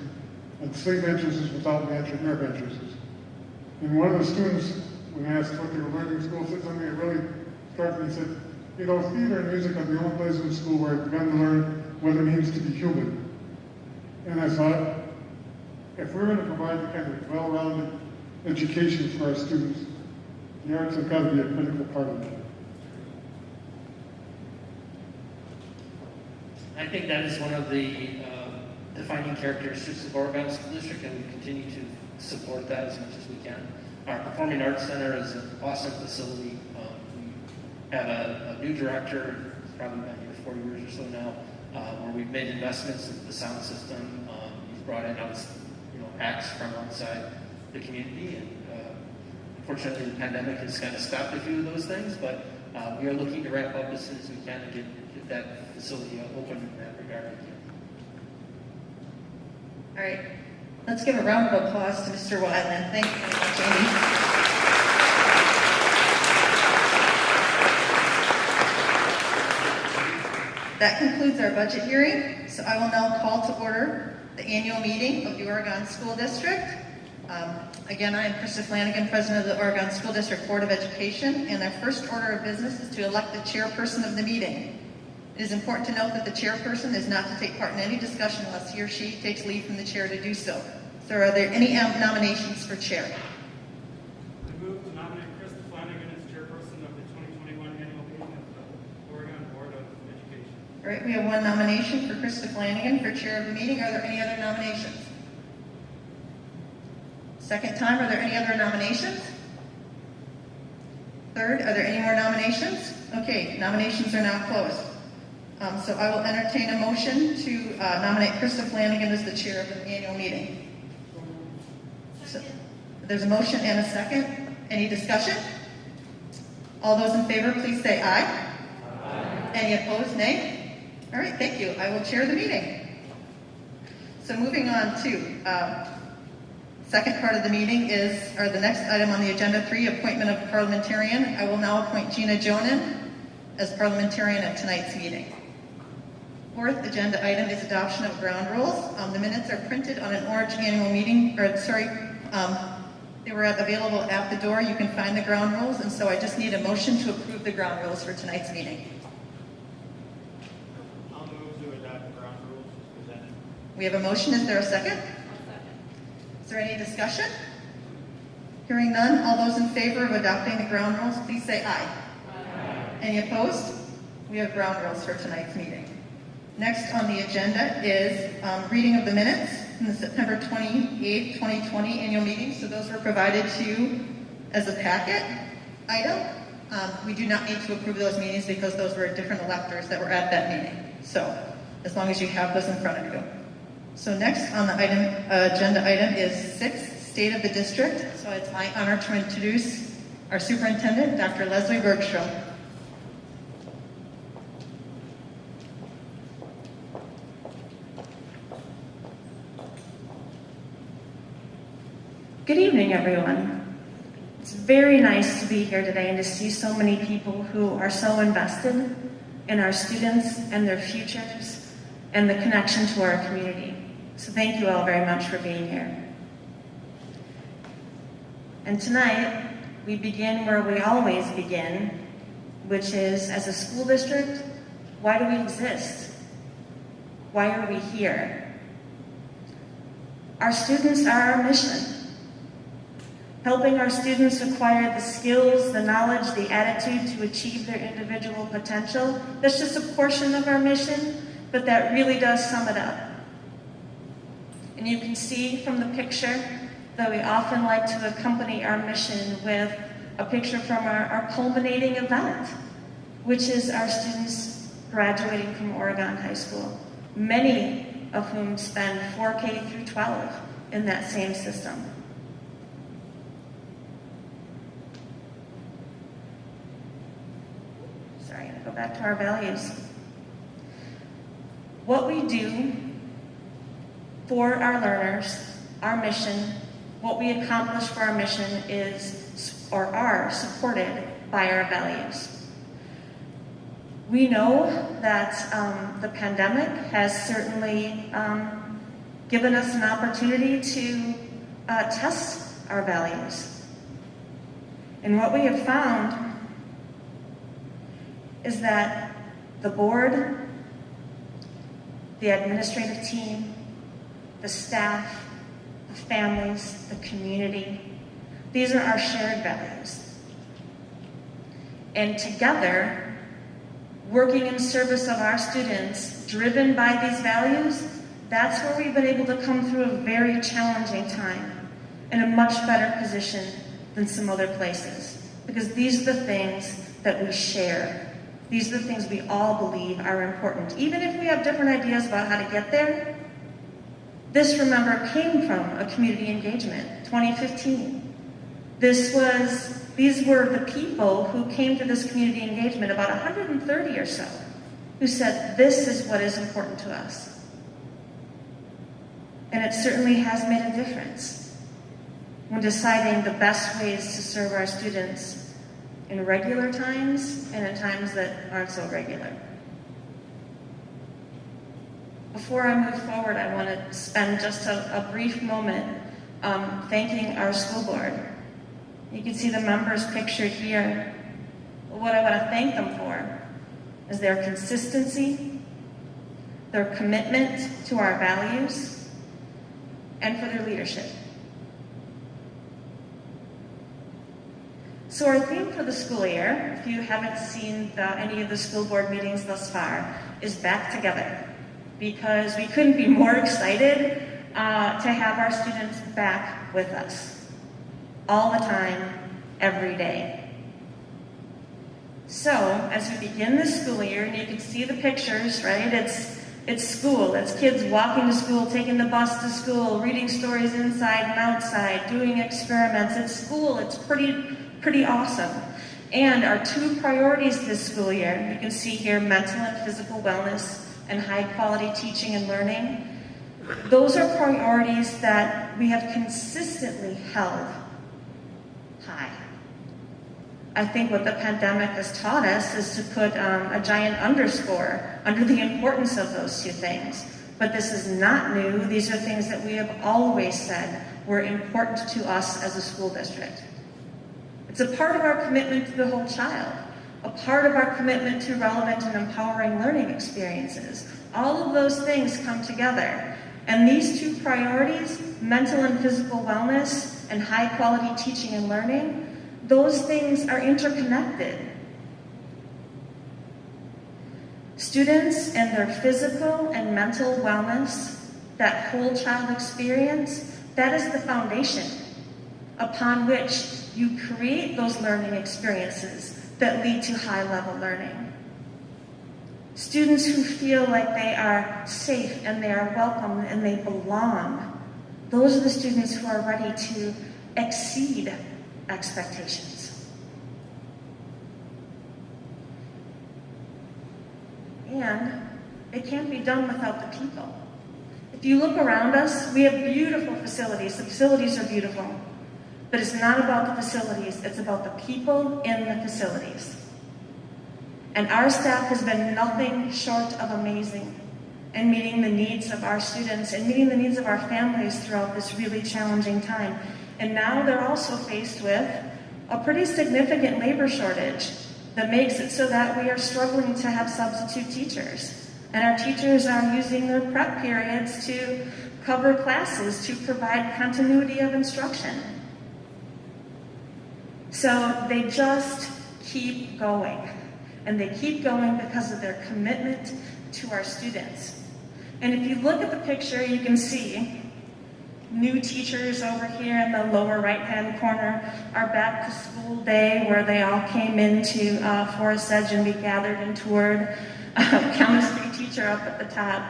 on sleep entrances without air entrances. And one of the students, when asked what they were learning in school, said something that really struck me. He said, you know, theater and music are the only places in school where I've begun to learn what it means to be human. And I thought, if we're going to provide the kind of well-rounded education for our students, the arts have got to be a critical part of that. I think that is one of the defining characteristics of Oregon School District, and we continue to support that as much as we can. Our Performing Arts Center is an awesome facility. We have a new director, it's probably been here 4 years or so now, where we've made investments in the sound system. He's brought in acts from outside the community, and unfortunately the pandemic has kind of stopped a few of those things, but we are looking to ramp up as soon as we can to get that facility open in that regard again. All right, let's give a round of applause to Mr. Weiland. Thank you very much, Amy. That concludes our budget hearing, so I will now call to order the annual meeting of the Oregon School District. Again, I am Krista Flanagan, President of the Oregon School District Board of Education, and our first order of business is to elect the chairperson of the meeting. It is important to note that the chairperson is not to take part in any discussion unless he or she takes leave from the chair to do so. So are there any nominations for chair? I move to nominate Krista Flanagan as chairperson of the 2021 annual meeting of the Oregon Board of Education. All right, we have one nomination for Krista Flanagan for chair of the meeting. Are there any other nominations? Second time, are there any other nominations? Third, are there any more nominations? Okay, nominations are now closed. So I will entertain a motion to nominate Krista Flanagan as the chair of the annual meeting. So, there's a motion and a second. Any discussion? All those in favor, please say aye. Aye. Any opposed, nay? All right, thank you. I will chair the meeting. So moving on to second part of the meeting are the next item on the agenda 3, appointment of parliamentarian. I will now appoint Gina Jonan as parliamentarian at tonight's meeting. Fourth agenda item is adoption of ground rules. The minutes are printed on an orange annual meeting, they were available at the door. You can find the ground rules, and so I just need a motion to approve the ground rules for tonight's meeting. I'll move to adopt the ground rules as presented. We have a motion. Is there a second? Is there any discussion? Hearing none, all those in favor of adopting the ground rules, please say aye. Aye. Any opposed? We have ground rules for tonight's meeting. Next on the agenda is reading of the minutes in the September 28th, 2020 annual meeting. So those were provided to you as a packet item. We do not need to approve those meetings because those were different electors that were at that meeting. So as long as you have those in front of you. So next on the agenda item is 6, State of the District. So it's my honor to introduce our superintendent, Dr. Leslie Bergstrom. Good evening, everyone. It's very nice to be here today and to see so many people who are so invested in our students and their futures and the connection to our community. So thank you all very much for being here. And tonight, we begin where we always begin, which is, as a school district, why do we exist? Why are we here? Our students are our mission. Helping our students acquire the skills, the knowledge, the attitude to achieve their individual potential, that's just a portion of our mission, but that really does sum it up. And you can see from the picture that we often like to accompany our mission with a picture from our culminating event, which is our students graduating from Oregon High School, many of whom spend 4K through 12 in that same system. Sorry, I'm going to go back to our values. What we do for our learners, our mission, what we accomplish for our mission is, or are, supported by our values. We know that the pandemic has certainly given us an opportunity to test our values. And what we have found is that the board, the administrative team, the staff, the families, the community, these are our shared values. And together, working in service of our students, driven by these values, that's where we've been able to come through a very challenging time in a much better position than some other places. Because these are the things that we share. These are the things we all believe are important. Even if we have different ideas about how to get there, this, remember, came from a community engagement, 2015. These were the people who came to this community engagement, about 130 or so, who said, this is what is important to us. And it certainly has made a difference when deciding the best ways to serve our students in regular times and in times that aren't so regular. Before I move forward, I want to spend just a brief moment thanking our school board. You can see the members pictured here. What I want to thank them for is their consistency, their commitment to our values, and for their leadership. So our theme for the school year, if you haven't seen any of the school board meetings thus far, is Back Together. Because we couldn't be more excited to have our students back with us. All the time, every day. So, as we begin this school year, and you can see the pictures, right? It's school. It's kids walking to school, taking the bus to school, reading stories inside and outside, doing experiments. It's school. It's pretty awesome. And our two priorities this school year, you can see here, mental and physical wellness and high quality teaching and learning. Those are priorities that we have consistently held high. I think what the pandemic has taught us is to put a giant underscore under the importance of those two things. But this is not new. These are things that we have always said were important to us as a school district. It's a part of our commitment to the whole child, a part of our commitment to relevant and empowering learning experiences. All of those things come together. And these two priorities, mental and physical wellness and high quality teaching and learning, those things are interconnected. Students and their physical and mental wellness, that whole child experience, that is the foundation upon which you create those learning experiences that lead to high-level learning. Students who feel like they are safe and they are welcome and they belong, those are the students who are ready to exceed expectations. And it can't be done without the people. If you look around us, we have beautiful facilities. The facilities are beautiful. But it's not about the facilities, it's about the people in the facilities. And our staff has been nothing short of amazing in meeting the needs of our students and meeting the needs of our families throughout this really challenging time. And now they're also faced with a pretty significant labor shortage that makes it so that we are struggling to have substitute teachers. And our teachers are using their prep periods to cover classes, to provide continuity of instruction. So they just keep going. And they keep going because of their commitment to our students. And if you look at the picture, you can see new teachers over here in the lower right-hand corner, our back to school day where they all came into Forest Edge and we gathered and toured. Chemistry teacher up at the top.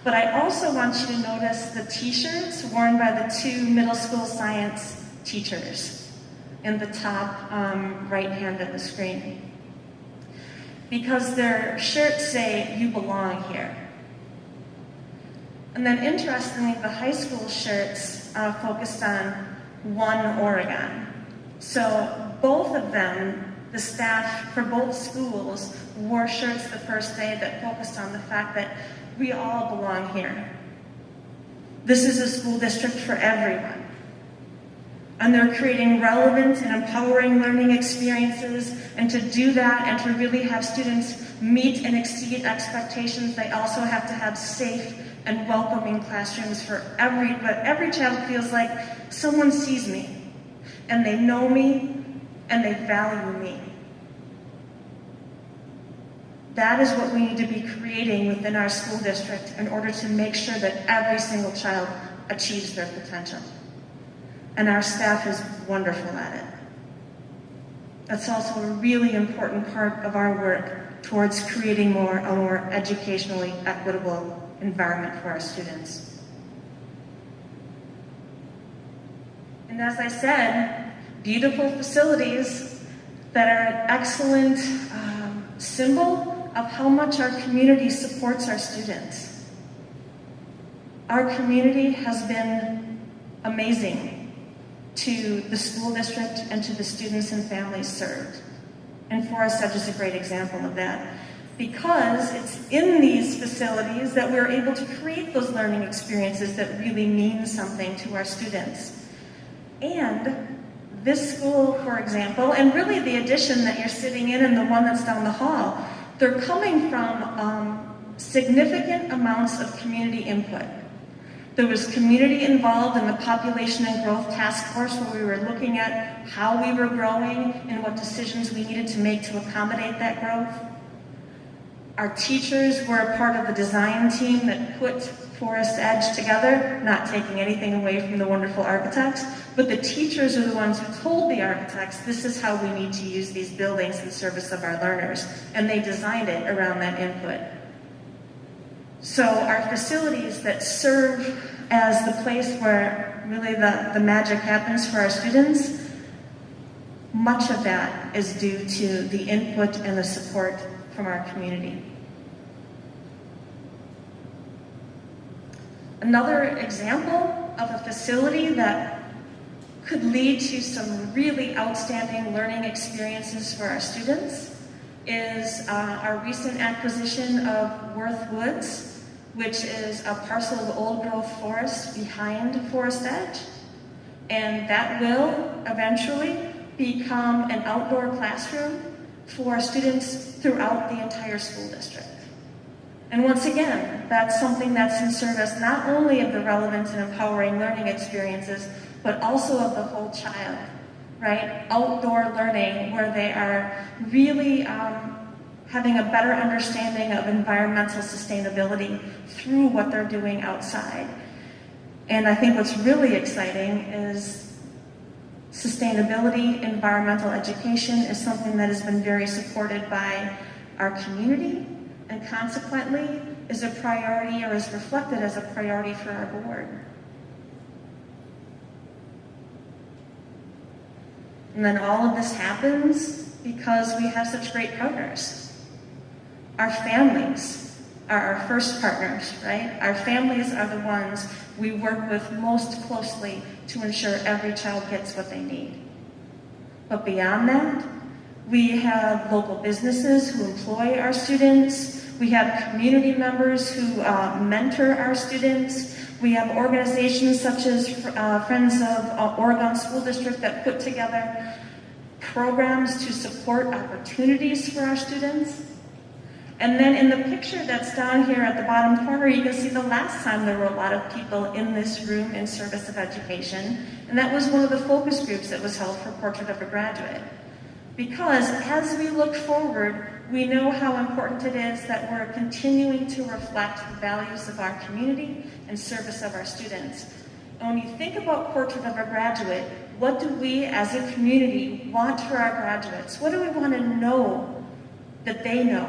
But I also want you to notice the t-shirts worn by the two middle school science teachers in the top right hand of the screen. Because their shirts say, "You belong here." And then interestingly, the high school shirts focused on One Oregon. So both of them, the staff for both schools, wore shirts the first day that focused on the fact that we all belong here. This is a school district for everyone. And they're creating relevant and empowering learning experiences, and to do that and to really have students meet and exceed expectations, they also have to have safe and welcoming classrooms for every child feels like someone sees me, and they know me, and they value me. That is what we need to be creating within our school district in order to make sure that every single child achieves their potential. And our staff is wonderful at it. That's also a really important part of our work towards creating a more educationally equitable environment for our students. And as I said, beautiful facilities that are an excellent symbol of how much our community supports our students. Our community has been amazing to the school district and to the students and families served. And Forest Edge is a great example of that, because it's in these facilities that we're able to create those learning experiences that really mean something to our students. And this school, for example, and really the addition that you're sitting in and the one that's down the hall, they're coming from significant amounts of community input. There was community involved in the Population and Growth Task Force, where we were looking at how we were growing and what decisions we needed to make to accommodate that growth. Our teachers were a part of the design team that put Forest Edge together, not taking anything away from the wonderful architects, but the teachers are the ones who told the architects, this is how we need to use these buildings in service of our learners, and they designed it around that input. So our facilities that serve as the place where really the magic happens for our students, much of that is due to the input and the support from our community. Another example of a facility that could lead to some really outstanding learning experiences for our students is our recent acquisition of Worth Woods, which is a parcel of old growth forest behind Forest Edge. And that will eventually become an outdoor classroom for students throughout the entire school district. And once again, that's something that's in service not only of the relevant and empowering learning experiences, but also of the whole child, right? Outdoor learning, where they are really having a better understanding of environmental sustainability through what they're doing outside. And I think what's really exciting is sustainability, environmental education is something that has been very supported by our community, and consequently is a priority, or is reflected as a priority for our board. And then all of this happens because we have such great partners. Our families are our first partners, right? Our families are the ones we work with most closely to ensure every child gets what they need. But beyond that, we have local businesses who employ our students. We have community members who mentor our students. We have organizations such as Friends of Oregon School District that put together programs to support opportunities for our students. And then in the picture that's down here at the bottom corner, you can see the last time there were a lot of people in this room in service of education, and that was one of the focus groups that was held for Portrait of a Graduate. Because as we look forward, we know how important it is that we're continuing to reflect the values of our community and service of our students. And when you think about Portrait of a Graduate, what do we as a community want for our graduates? What do we want to know that they know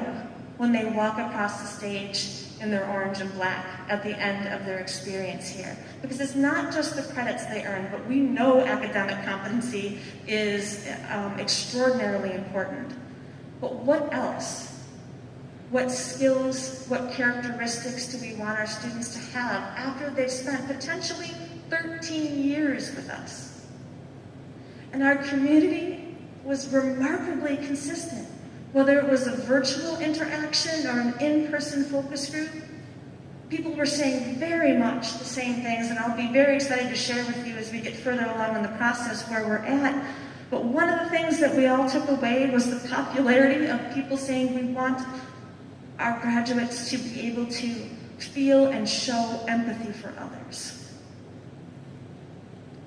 when they walk across the stage in their orange and black at the end of their experience here? Because it's not just the credits they earn, but we know academic competency is extraordinarily important. But what else? What skills, what characteristics do we want our students to have after they've spent potentially 13 years with us? And our community was remarkably consistent. Whether it was a virtual interaction or an in-person focus group, people were saying very much the same things, and I'll be very excited to share with you as we get further along in the process where we're at. But one of the things that we all took away was the popularity of people saying we want our graduates to be able to feel and show empathy for others.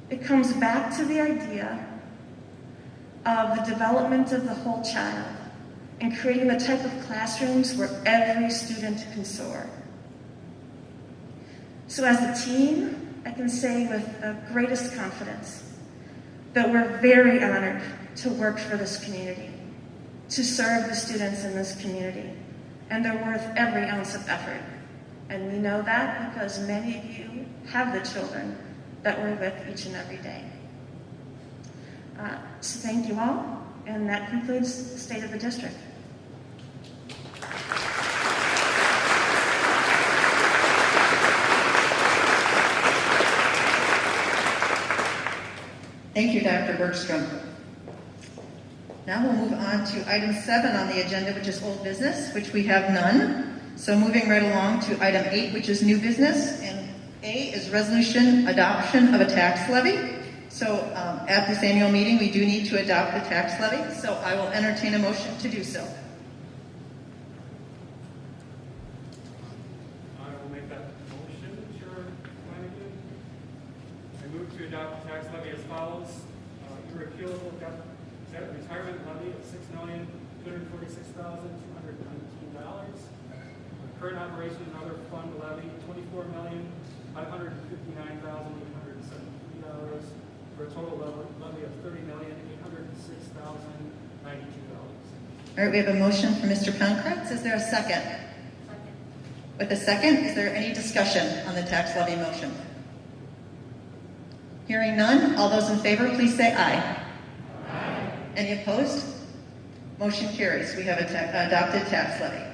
It comes back to the idea of the development of the whole child and creating the type of classrooms where every student can soar. So as a team, I can say with the greatest confidence that we're very honored to work for this community, to serve the students in this community, and they're worth every ounce of effort. And we know that because many of you have the children that we're with each and every day. So thank you all, and that concludes the State of the District. Thank you, Dr. Bergstrom. Now we'll move on to item 7 on the agenda, which is old business, which we have none. So moving right along to item 8, which is new business, and A is resolution adoption of a tax levy. So at this annual meeting, we do need to adopt the tax levy, so I will entertain a motion to do so. I will make that motion, Chair Flanagan. I move to adopt the tax levy as follows. Irrepealable debt retirement levy of $6,246,219. Current operation and other fund levy, $24,559,873, for a total levy of $30,806,092. All right, we have a motion from Mr. Pankratz. Is there a second? With a second, is there any discussion on the tax levy motion? Hearing none, all those in favor, please say aye. Aye. Any opposed? Motion carries. We have adopted tax levy.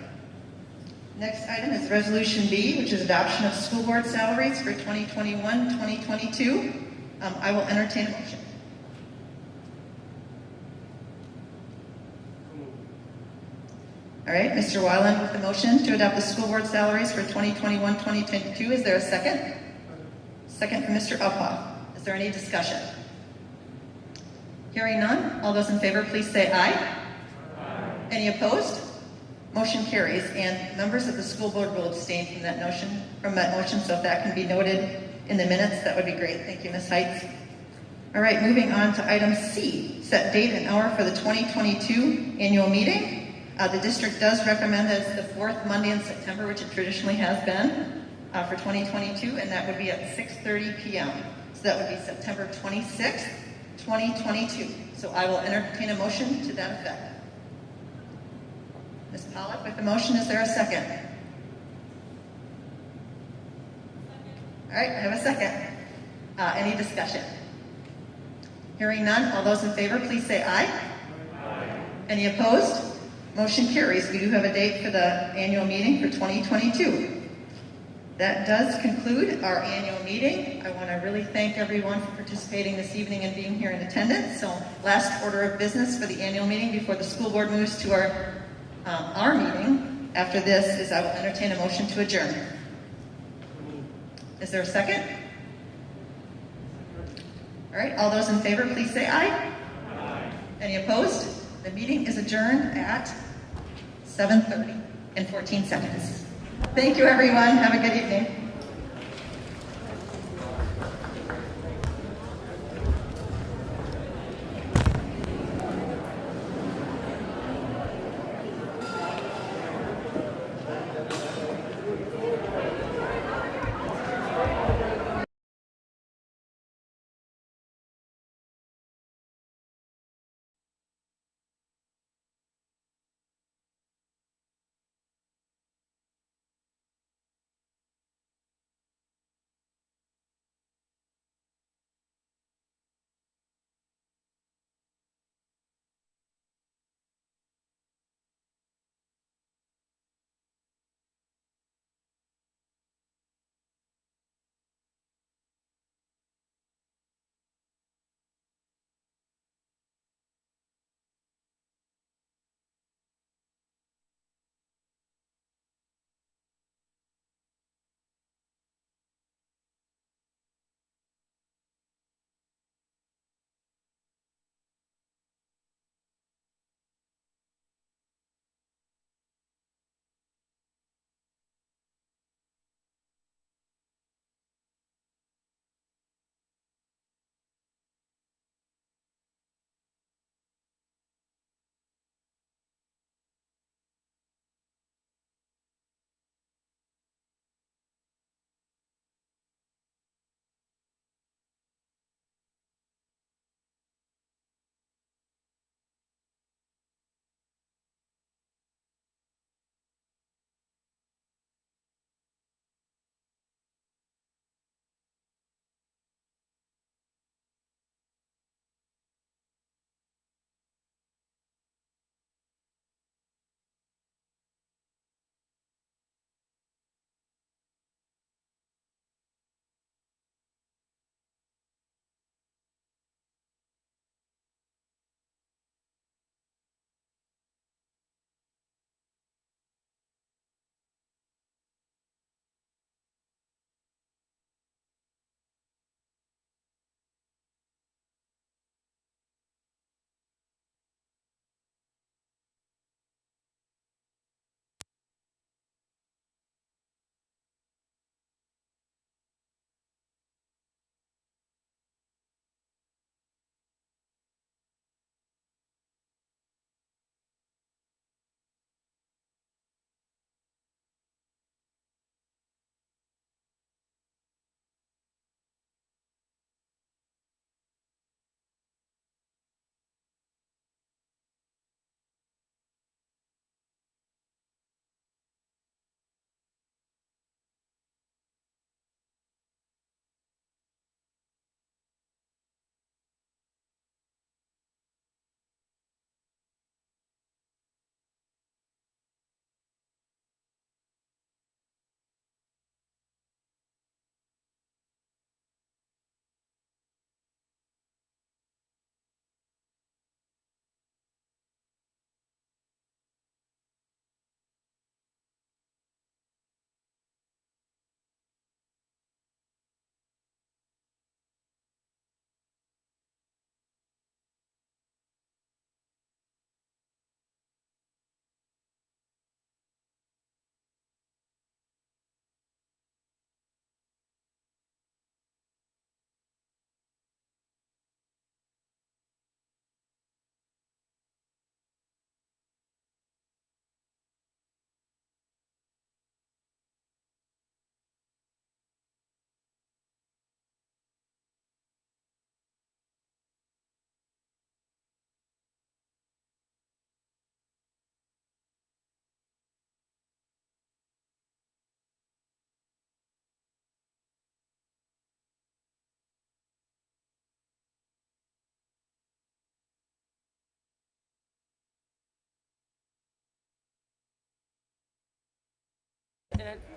Next item is Resolution B, which is adoption of school board salaries for 2021-2022. I will entertain a motion. All right, Mr. Weiland with the motion to adopt the school board salaries for 2021-2022. Is there a second? Second from Mr. Uphoff. Is there any discussion? Hearing none, all those in favor, please say aye. Aye. Any opposed? Motion carries, and members of the school board will abstain from that motion. So if that can be noted in the minutes, that would be great. Thank you, Ms. Heitz. All right, moving on to item C, set date and hour for the 2022 annual meeting. The district does recommend that it's the 4th Monday in September, which it traditionally has been for 2022, and that would be at 6:30 p.m. So that would be September 26th, 2022. So I will entertain a motion to that effect. Ms. Pollack with the motion. Is there a second? All right, I have a second. Any discussion? Hearing none, all those in favor, please say aye. Aye. Any opposed? Motion carries. We do have a date for the annual meeting for 2022. That does conclude our annual meeting. I want to really thank everyone for participating this evening and being here in attendance. So last order of business for the annual meeting before the school board moves to our meeting after this is I will entertain a motion to adjourn. Is there a second? All right, all those in favor, please say aye. Aye. Any opposed? The meeting is adjourned at 7:30. and 14 seconds. Thank you, everyone. Have a good evening.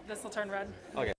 This will turn red. Okay.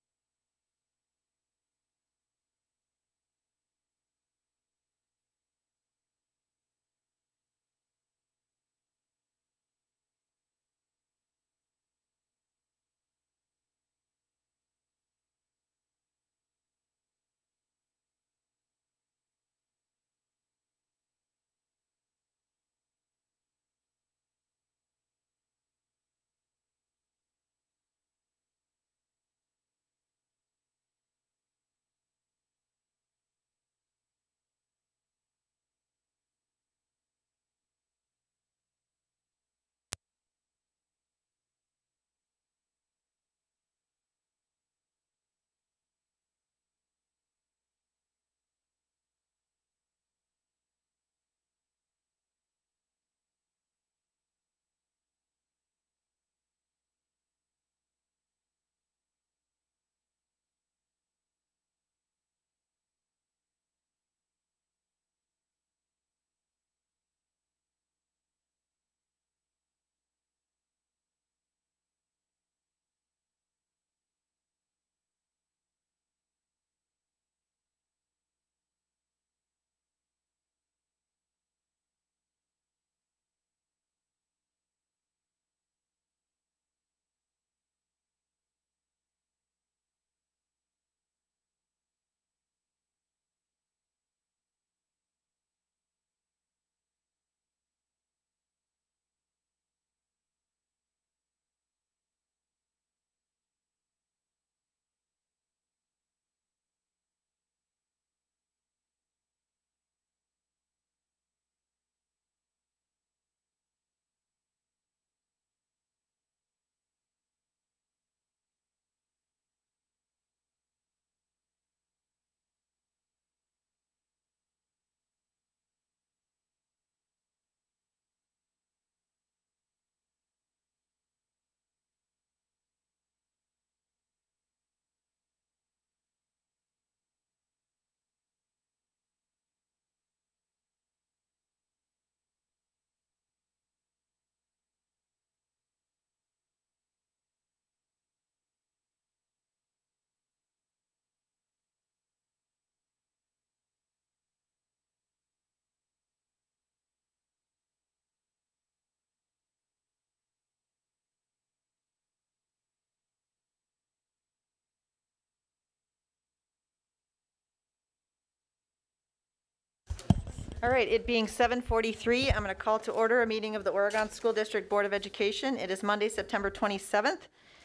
All right, it being 7:43, I'm going to call to order a meeting of the Oregon School District Board of Education. It is Monday, September 27th.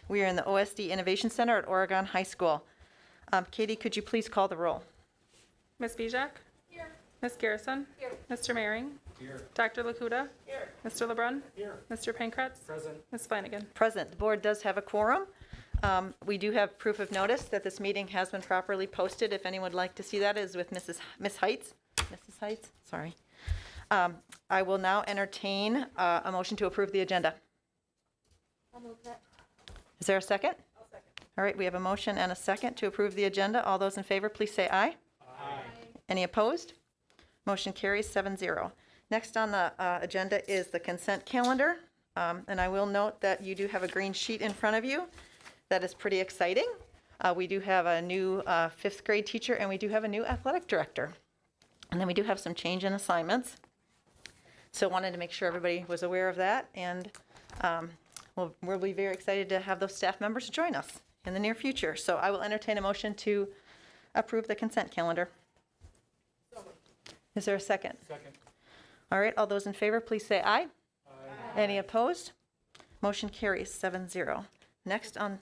We are in the OSD Innovation Center at Oregon High School. Katie, could you please call the roll? Ms. Bijak? Here. Ms. Garrison? Here. Mr. Maring? Here. Dr. Lakuda? Here. Mr. LeBrun? Here. Mr. Pankratz? Present. Ms. Flanagan? Present. The board does have a quorum. We do have proof of notice that this meeting has been properly posted. If anyone would like to see that, it is with Miss Heights. Mrs. Heights, sorry. I will now entertain a motion to approve the agenda. I'll move that. Is there a second? I'll second. All right, we have a motion and a second to approve the agenda. All those in favor, please say aye. Aye. Any opposed? Motion carries 7-0. Next on the agenda is the consent calendar. And I will note that you do have a green sheet in front of you. That is pretty exciting. We do have a new 5th grade teacher, and we do have a new athletic director. And then we do have some change in assignments. So wanted to make sure everybody was aware of that. And we'll be very excited to have those staff members join us in the near future. So I will entertain a motion to approve the consent calendar. Is there a second? Second. All right, all those in favor, please say aye. Aye. Any opposed? Motion carries 7-0. Next on,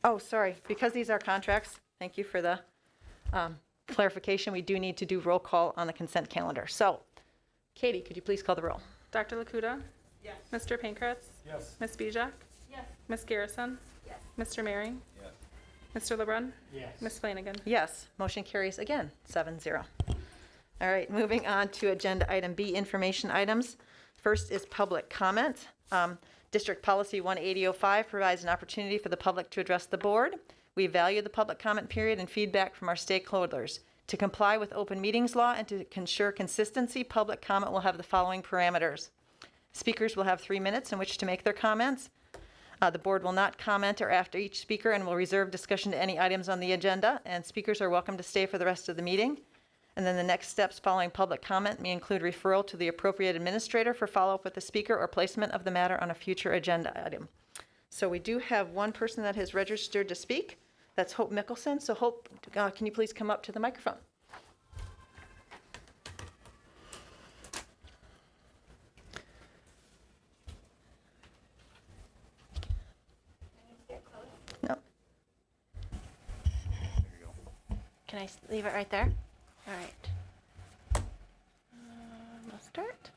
oh, sorry, because these are contracts, thank you for the clarification. We do need to do roll call on the consent calendar. So, Katie, could you please call the roll? Dr. Lakuda? Yes. Mr. Pankratz? Yes. Ms. Bijak? Yes. Ms. Garrison? Yes. Mr. Maring? Yes. Mr. LeBrun? Yes. Ms. Flanagan? Yes, motion carries again, 7-0. All right, moving on to agenda item B, information items. First is public comment. District Policy 18005 provides an opportunity for the public to address the board. We value the public comment period and feedback from our stakeholders. To comply with open meetings law and to ensure consistency, public comment will have the following parameters. Speakers will have 3 minutes in which to make their comments. The board will not comment or after each speaker and will reserve discussion to any items on the agenda, and speakers are welcome to stay for the rest of the meeting. And then the next steps following public comment may include referral to the appropriate administrator for follow-up with the speaker or placement of the matter on a future agenda item. So we do have one person that has registered to speak. That's Hope Mickelson. So Hope, can you please come up to the microphone? No. Can I leave it right there? All right. We'll start.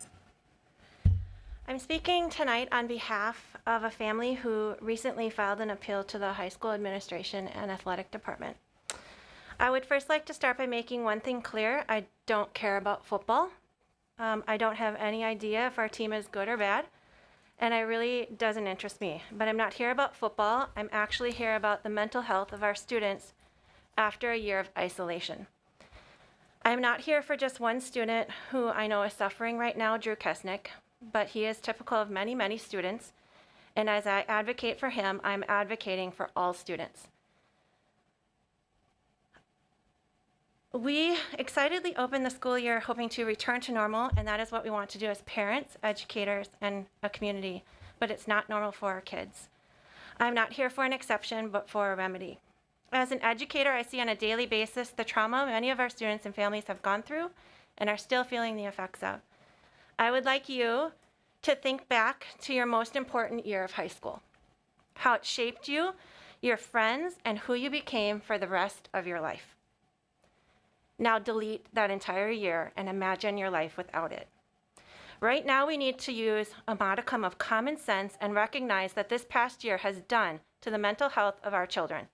I'm speaking tonight on behalf of a family who recently filed an appeal to the high school administration and athletic department. I would first like to start by making one thing clear. I don't care about football. I don't have any idea if our team is good or bad, and it really doesn't interest me. But I'm not here about football. I'm actually here about the mental health of our students after a year of isolation. I'm not here for just one student who I know is suffering right now, Drew Kesnick, but he is typical of many, many students. And as I advocate for him, I'm advocating for all students. We excitedly opened the school year hoping to return to normal, and that is what we want to do as parents, educators, and a community, but it's not normal for our kids. I'm not here for an exception, but for a remedy. As an educator, I see on a daily basis the trauma many of our students and families have gone through and are still feeling the effects of. I would like you to think back to your most important year of high school, how it shaped you, your friends, and who you became for the rest of your life. Now delete that entire year and imagine your life without it. Right now, we need to use a modicum of common sense and recognize that this past year has done to the mental health of our children.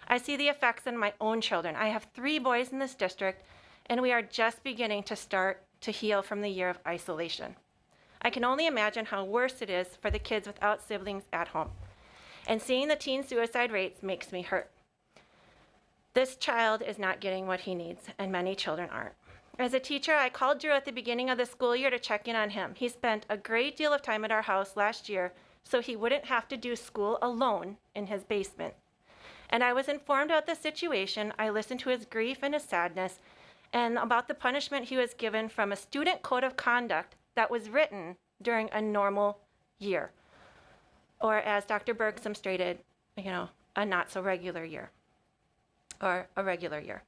I see the effects in my own children. I have 3 boys in this district, and we are just beginning to start to heal from the year of isolation. I can only imagine how worse it is for the kids without siblings at home. And seeing the teen suicide rates makes me hurt. This child is not getting what he needs, and many children aren't. As a teacher, I called Drew at the beginning of the school year to check in on him. He spent a great deal of time at our house last year so he wouldn't have to do school alone in his basement. And I was informed about the situation. I listened to his grief and his sadness and about the punishment he was given from a student code of conduct that was written during a normal year. Or as Dr. Bergsom stated, a not so regular year. Or a regular year.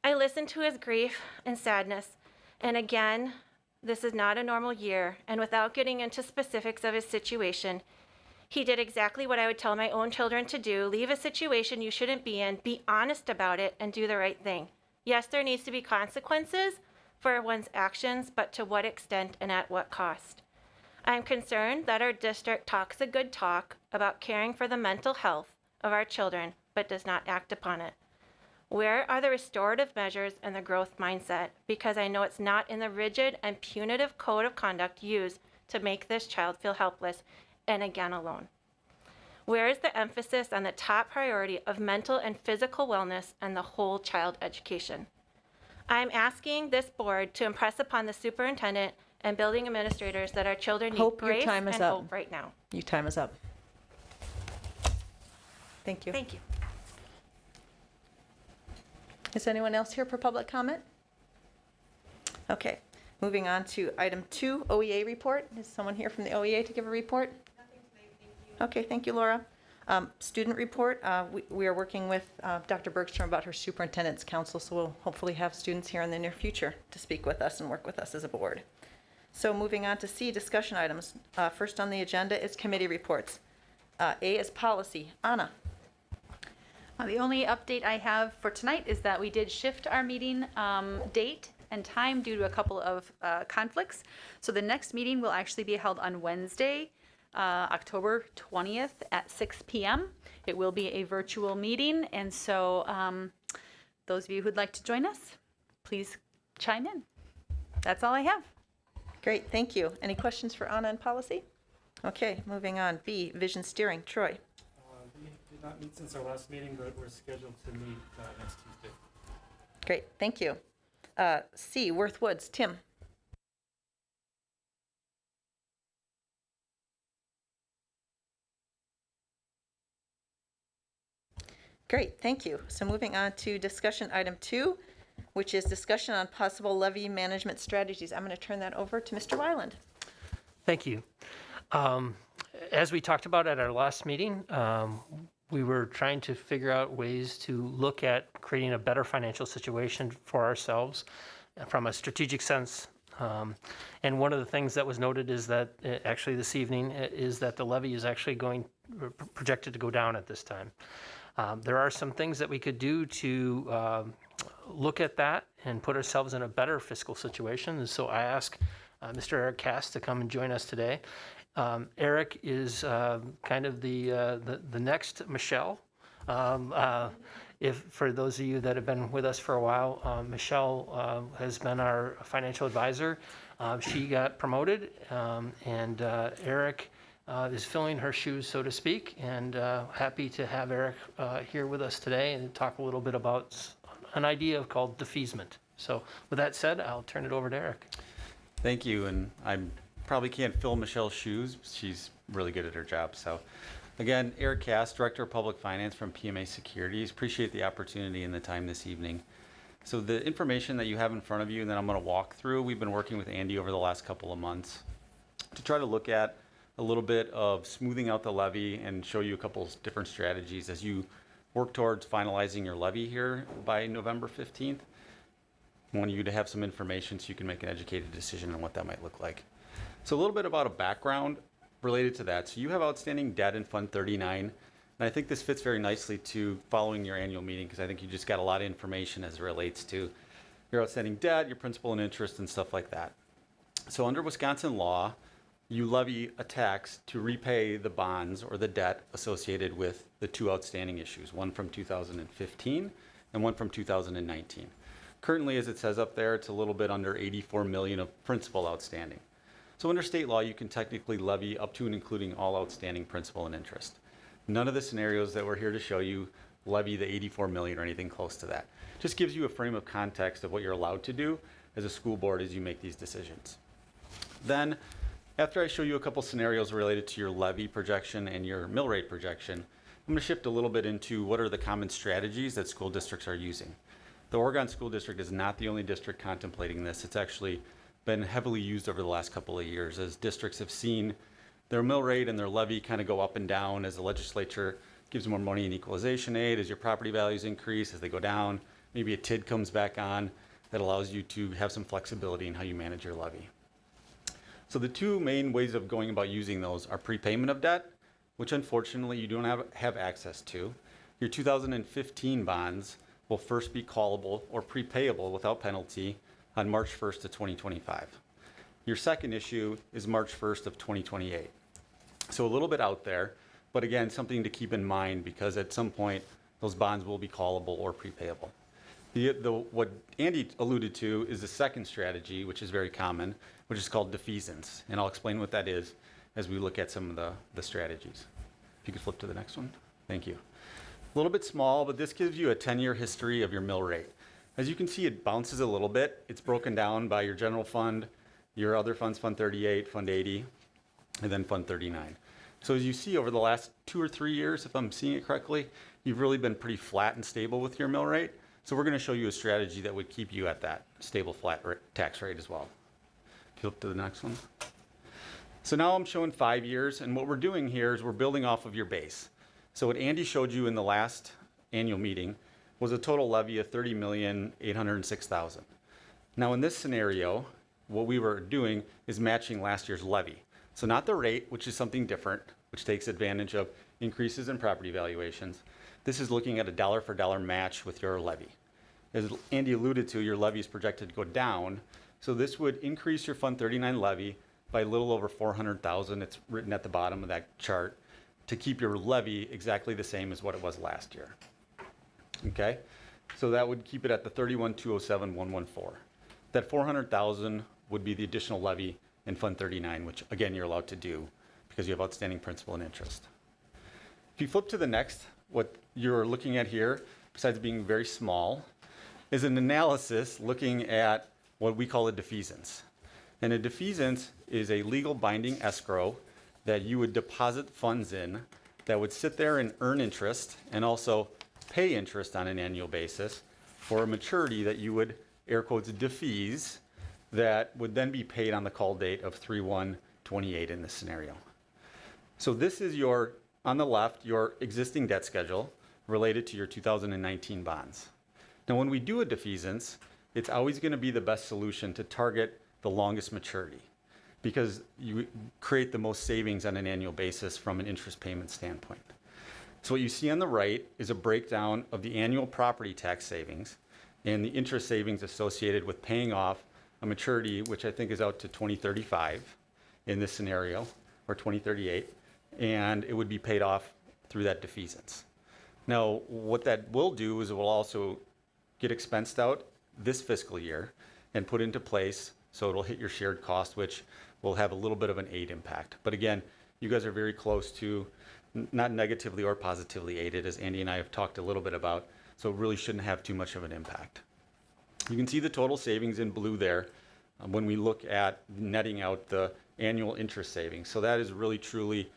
I listened to his grief and sadness, and again, this is not a normal year, and without getting into specifics of his situation, he did exactly what I would tell my own children to do: leave a situation you shouldn't be in, be honest about it, and do the right thing. Yes, there needs to be consequences for one's actions, but to what extent and at what cost? I'm concerned that our district talks a good talk about caring for the mental health of our children, but does not act upon it. Where are the restorative measures and the growth mindset? Because I know it's not in the rigid and punitive code of conduct used to make this child feel helpless and again alone. Where is the emphasis on the top priority of mental and physical wellness and the whole child education? I'm asking this board to impress upon the superintendent and building administrators that our children need Hope your grace time is and up. hope right now. Your time is up. Thank you. Thank you. Is anyone else here for public comment? Okay, moving on to item 2, OEA report. Is someone here from the OEA to give a report? Nothing tonight, thank you. Okay, thank you, Laura. Student report, we are working with Dr. Bergstrom about her superintendent's council, so we'll hopefully have students here in the near future to speak with us and work with us as a board. So moving on to C, discussion items. First on the agenda is committee reports. A is policy. Anna. The only update I have for tonight is that we did shift our meeting date and time due to a couple of conflicts. So the next meeting will actually be held on Wednesday, October 20th at 6 p.m. It will be a virtual meeting, and so those of you who'd like to join us, please chime in. That's all I have. Great, thank you. Any questions for Anna and policy? Okay, moving on. B, vision steering. Troy. We did not meet since our last meeting, but we're scheduled to meet next Tuesday. Great, thank you. C, Worth Woods. Tim. Great, thank you. So moving on to discussion item 2, which is discussion on possible levy management strategies. I'm going to turn that over to Mr. Weiland. Thank you. As we talked about at our last meeting, we were trying to figure out ways to look at creating a better financial situation for ourselves from a strategic sense. And one of the things that was noted is that actually this evening is that the levy is actually projected to go down at this time. There are some things that we could do to look at that and put ourselves in a better fiscal situation. And so I asked Mr. Eric Cass to come and join us today. Eric is kind of the next Michelle. If for those of you that have been with us for a while, Michelle has been our financial advisor. She got promoted, and Eric is filling her shoes, so to speak, and happy to have Eric here with us today and talk a little bit about an idea called defeasement. So with that said, I'll turn it over to Eric. Thank you, and I probably can't fill Michelle's shoes. She's really good at her job. So again, Eric Cass, Director of Public Finance from PMA Securities. Appreciate the opportunity and the time this evening. So the information that you have in front of you and that I'm going to walk through, we've been working with Andy over the last couple of months to try to look at a little bit of smoothing out the levy and show you a couple of different strategies as you work towards finalizing your levy here by November 15th. I want you to have some information so you can make an educated decision on what that might look like. So a little bit about a background related to that. So you have outstanding debt in Fund 39, and I think this fits very nicely to following your annual meeting because I think you just got a lot of information as it relates to your outstanding debt, your principal and interest, and stuff like that. So under Wisconsin law, you levy a tax to repay the bonds or the debt associated with the two outstanding issues, one from 2015 and one from 2019. Currently, as it says up there, it's a little bit under 84 million of principal outstanding. So under state law, you can technically levy up to and including all outstanding principal and interest. None of the scenarios that we're here to show you levy the 84 million or anything close to that. Just gives you a frame of context of what you're allowed to do as a school board as you make these decisions. Then, after I show you a couple scenarios related to your levy projection and your mill rate projection, I'm going to shift a little bit into what are the common strategies that school districts are using. The Oregon School District is not the only district contemplating this. It's actually been heavily used over the last couple of years as districts have seen their mill rate and their levy kind of go up and down as the legislature gives more money in equalization aid, as your property values increase, as they go down, maybe a TID comes back on that allows you to have some flexibility in how you manage your levy. So the two main ways of going about using those are prepayment of debt, which unfortunately you don't have access to. Your 2015 bonds will first be callable or prepayable without penalty on March 1st of 2025. Your second issue is March 1st of 2028. So a little bit out there, but again, something to keep in mind because at some point those bonds will be callable or prepayable. What Andy alluded to is the second strategy, which is very common, which is called defeasance. And I'll explain what that is as we look at some of the strategies. If you could flip to the next one. Thank you. A little bit small, but this gives you a 10-year history of your mill rate. As you can see, it bounces a little bit. It's broken down by your general fund, your other funds, Fund 38, Fund 80, and then Fund 39. So as you see over the last 2 or 3 years, if I'm seeing it correctly, you've really been pretty flat and stable with your mill rate. So we're going to show you a strategy that would keep you at that stable flat tax rate as well. If you look to the next one. So now I'm showing 5 years, and what we're doing here is we're building off of your base. So what Andy showed you in the last annual meeting was a total levy of $30,806,000. Now in this scenario, what we were doing is matching last year's levy. So not the rate, which is something different, which takes advantage of increases in property valuations. This is looking at a dollar for dollar match with your levy. As Andy alluded to, your levy is projected to go down. So this would increase your Fund 39 levy by a little over $400,000. It's written at the bottom of that chart to keep your levy exactly the same as what it was last year. Okay, so that would keep it at the $31,207,114. That $400,000 would be the additional levy in Fund 39, which again you're allowed to do because you have outstanding principal and interest. If you flip to the next, what you're looking at here, besides being very small, is an analysis looking at what we call a defeasance. And a defeasance is a legal binding escrow that you would deposit funds in that would sit there and earn interest and also pay interest on an annual basis for a maturity that you would, air quotes, defease, that would then be paid on the call date of 3/1/28 in this scenario. So this is your, on the left, your existing debt schedule related to your 2019 bonds. Now when we do a defeasance, it's always going to be the best solution to target the longest maturity because you create the most savings on an annual basis from an interest payment standpoint. So what you see on the right is a breakdown of the annual property tax savings and the interest savings associated with paying off a maturity, which I think is out to 2035 in this scenario, or 2038, and it would be paid off through that defeasance. Now, what that will do is it will also get expensed out this fiscal year and put into place, so it'll hit your shared cost, which will have a little bit of an aid impact. But again, you guys are very close to not negatively or positively aided, as Andy and I have talked a little bit about, so it really shouldn't have too much of an impact. You can see the total savings in blue there when we look at netting out the annual interest savings. So that is really truly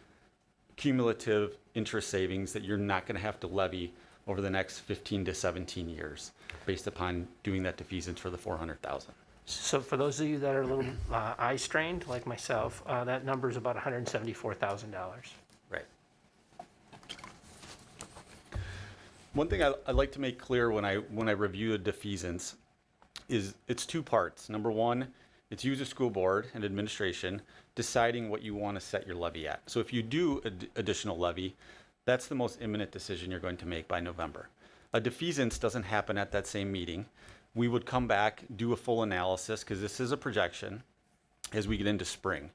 cumulative interest savings that you're not going to have to levy over the next 15 to 17 years based upon doing that defeasance for the $400,000. So for those of you that are a little eye strained, like myself, that number is about $174,000. Right. One thing I'd like to make clear when I review a defeasance is it's two parts. Number one, it's you as a school board and administration deciding what you want to set your levy at. So if you do additional levy, that's the most imminent decision you're going to make by November. A defeasance doesn't happen at that same meeting. We would come back, do a full analysis, because this is a projection as we get into spring.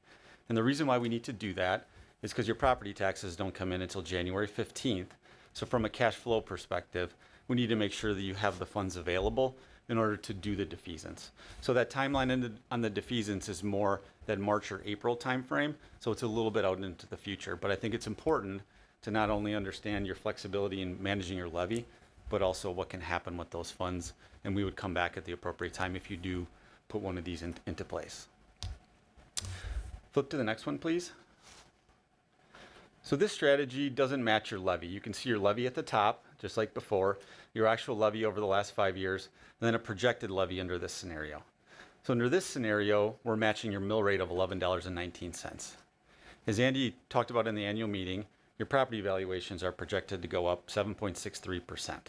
And the reason why we need to do that is because your property taxes don't come in until January 15th. So from a cash flow perspective, we need to make sure that you have the funds available in order to do the defeasance. So that timeline on the defeasance is more that March or April timeframe, so it's a little bit out into the future. But I think it's important to not only understand your flexibility in managing your levy, but also what can happen with those funds. And we would come back at the appropriate time if you do put one of these into place. Flip to the next one, please. So this strategy doesn't match your levy. You can see your levy at the top, just like before, your actual levy over the last 5 years, and then a projected levy under this scenario. So under this scenario, we're matching your mill rate of $11.19. As Andy talked about in the annual meeting, your property valuations are projected to go up 7.63%.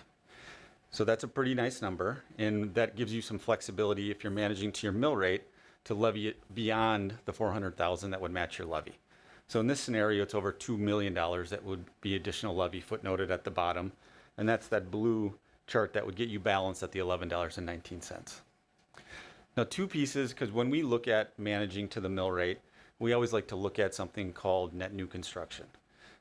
So that's a pretty nice number, and that gives you some flexibility if you're managing to your mill rate to levy it beyond the 400,000 that would match your levy. So in this scenario, it's over $2 million that would be additional levy footnoted at the bottom, and that's that blue chart that would get you balanced at the $11.19. Now, two pieces, because when we look at managing to the mill rate, we always like to look at something called net new construction.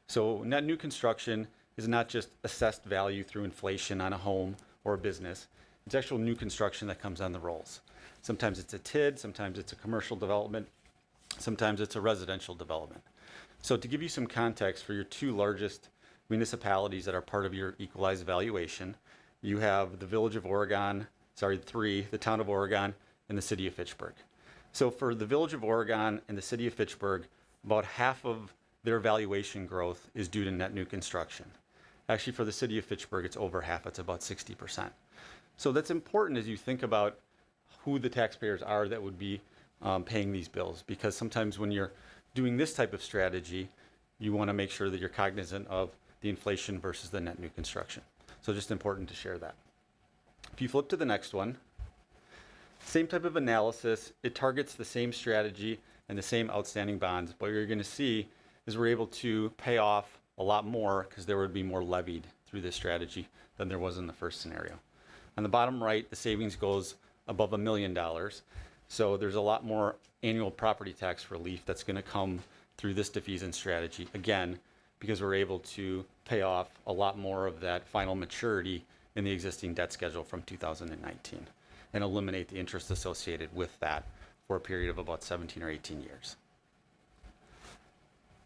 So net new construction is not just assessed value through inflation on a home or a business. It's actual new construction that comes on the rolls. Sometimes it's a TID, sometimes it's a commercial development, sometimes it's a residential development. So to give you some context for your two largest municipalities that are part of your equalized valuation, you have the Village of Oregon, the Town of Oregon, and the City of Fitchburg. So for the Village of Oregon and the City of Fitchburg, about half of their valuation growth is due to net new construction. Actually, for the City of Fitchburg, it's over half. It's about 60%. So that's important as you think about who the taxpayers are that would be paying these bills, because sometimes when you're doing this type of strategy, you want to make sure that you're cognizant of the inflation versus the net new construction. So just important to share that. If you flip to the next one, same type of analysis, it targets the same strategy and the same outstanding bonds, but what you're going to see is we're able to pay off a lot more because there would be more levied through this strategy than there was in the first scenario. On the bottom right, the savings goes above $1 million. So there's a lot more annual property tax relief that's going to come through this defeasance strategy, again, because we're able to pay off a lot more of that final maturity in the existing debt schedule from 2019 and eliminate the interest associated with that for a period of about 17 or 18 years.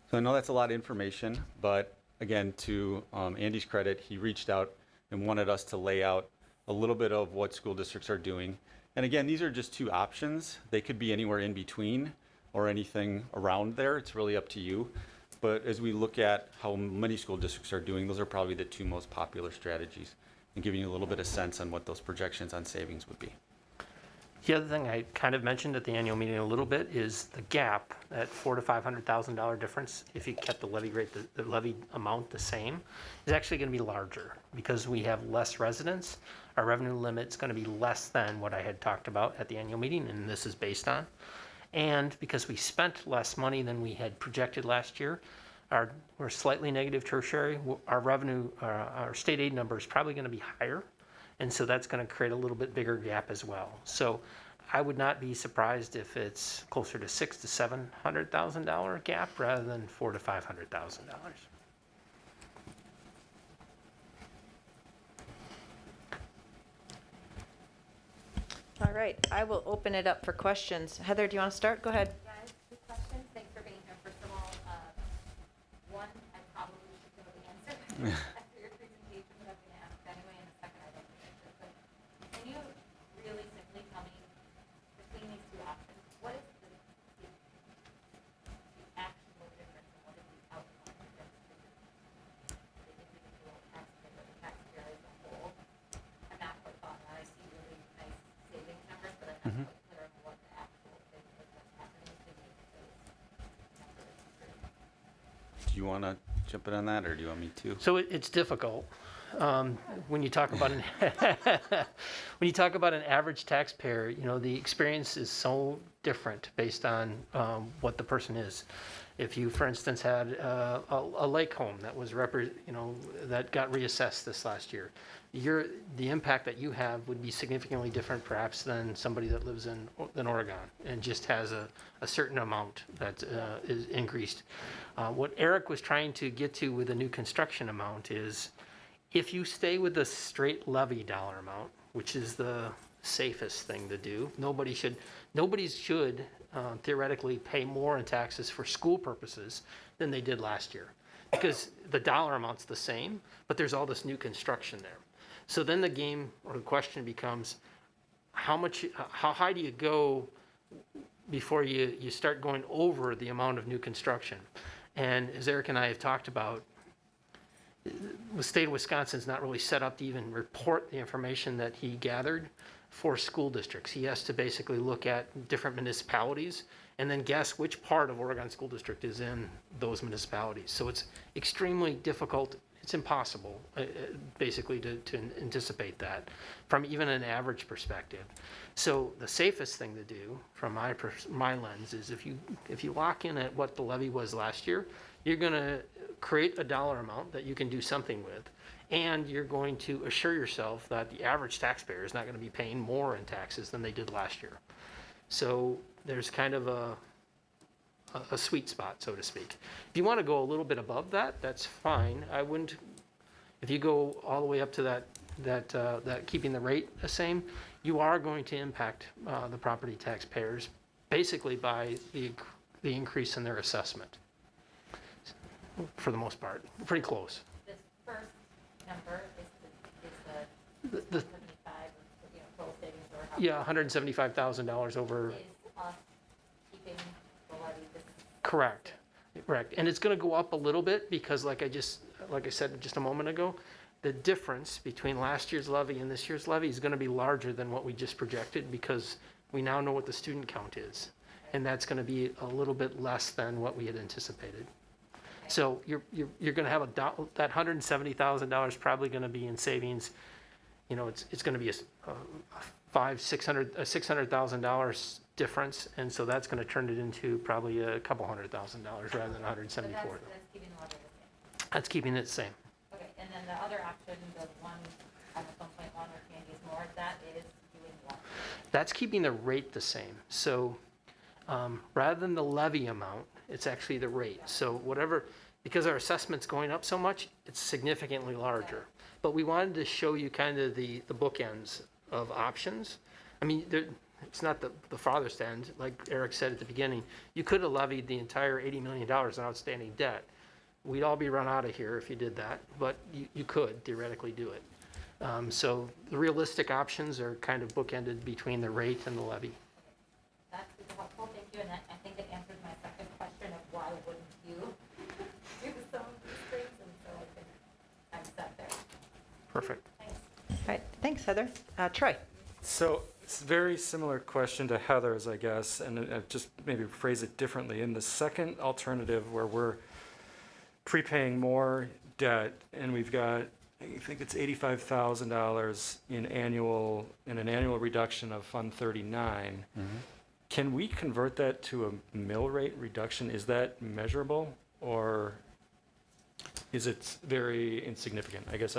So I know that's a lot of information, but again, to Andy's credit, he reached out and wanted us to lay out a little bit of what school districts are doing. And again, these are just two options. They could be anywhere in between or anything around there. It's really up to you. But as we look at how many school districts are doing, those are probably the two most popular strategies, and giving you a little bit of sense on what those projections on savings would be. The other thing I kind of mentioned at the annual meeting a little bit is the gap, that $400,000 to $500,000 difference, if you kept the levy rate, the levy amount the same, is actually going to be larger because we have less residents. Our revenue limit's going to be less than what I had talked about at the annual meeting, and this is based on. And because we spent less money than we had projected last year, we're slightly negative tertiary. Our revenue, our state aid number is probably going to be higher. And so that's going to create a little bit bigger gap as well. So I would not be surprised if it's closer to $600,000 to $700,000 gap rather than $400,000 to $500,000. All right, I will open it up for questions. Heather, do you want to start? Go ahead. Guys, good questions. Thanks for being here. First of all, one, I probably should know the answer. After your presentation, but I'm going to ask anyway in a second. I don't think it's but can you really simply tell me between these two options, what is the actual difference and what is the outcome difference for the individual taxpayer or the taxpayer as a whole? I'm not quite following that. I see really nice savings numbers, but I'm not quite clear on what the actual thing is that's happening to me with those numbers. Do you want to jump in on that, or do you want me to? So it's difficult when you talk about an average taxpayer. You know, the experience is so different based on what the person is. If you, for instance, had a lake home that was that got reassessed this last year, the impact that you have would be significantly different, perhaps, than somebody that lives in Oregon and just has a certain amount that is increased. What Eric was trying to get to with the new construction amount is, if you stay with the straight levy dollar amount, which is the safest thing to do, nobody should theoretically pay more in taxes for school purposes than they did last year, because the dollar amount's the same, but there's all this new construction there. So then the game or the question becomes, how high do you go before you start going over the amount of new construction? And as Eric and I have talked about, the state of Wisconsin's not really set up to even report the information that he gathered for school districts. He has to basically look at different municipalities and then guess which part of Oregon School District is in those municipalities. So it's extremely difficult It's impossible, basically, to anticipate that from even an average perspective. So the safest thing to do, from my lens, is if you lock in at what the levy was last year, you're going to create a dollar amount that you can do something with, and you're going to assure yourself that the average taxpayer is not going to be paying more in taxes than they did last year. So there's kind of a sweet spot, so to speak. If you want to go a little bit above that, that's fine. I wouldn't, if you go all the way up to that keeping the rate the same, you are going to impact the property taxpayers basically by the increase in their assessment, for the most part. Pretty close. This first number is the 75, total savings, or how Yeah, $175,000 over. is us keeping the levy this. Correct. And it's going to go up a little bit because, like I said just a moment ago, the difference between last year's levy and this year's levy is going to be larger than what we just projected, because we now know what the student count is, and that's going to be a little bit less than what we had anticipated. So you're going to have that $170,000 probably going to be in savings. It's going to be a $600,000 difference, and so that's going to turn it into probably a couple $100,000 rather than 174. That's keeping the levy the same. That's keeping it the same. Okay, and then the other option, the one on the 1.1 where Candy's more, that is doing what? That's keeping the rate the same. So rather than the levy amount, it's actually the rate. So because our assessment's going up so much, it's significantly larger. But we wanted to show you kind of the bookends of options. I mean, it's not the farthest end. Like Eric said at the beginning, you could have levied the entire $80 million in outstanding debt. We'd all be run out of here if you did that, but you could theoretically do it. So the realistic options are kind of bookended between the rate and the levy. That's super helpful, thank you, and I think it answers my second question of why wouldn't you do some of these things, and so I'm set there. Perfect. Thanks. All right, thanks, Heather. Troy? So it's a very similar question to Heather's, I guess, and just maybe phrase it differently. In the second alternative, where we're prepaying more debt, and we've got, I think it's $85,000 in an annual reduction of Fund 39. Mm-hmm. Can we convert that to a mill rate reduction? Is that measurable, or is it very insignificant? I guess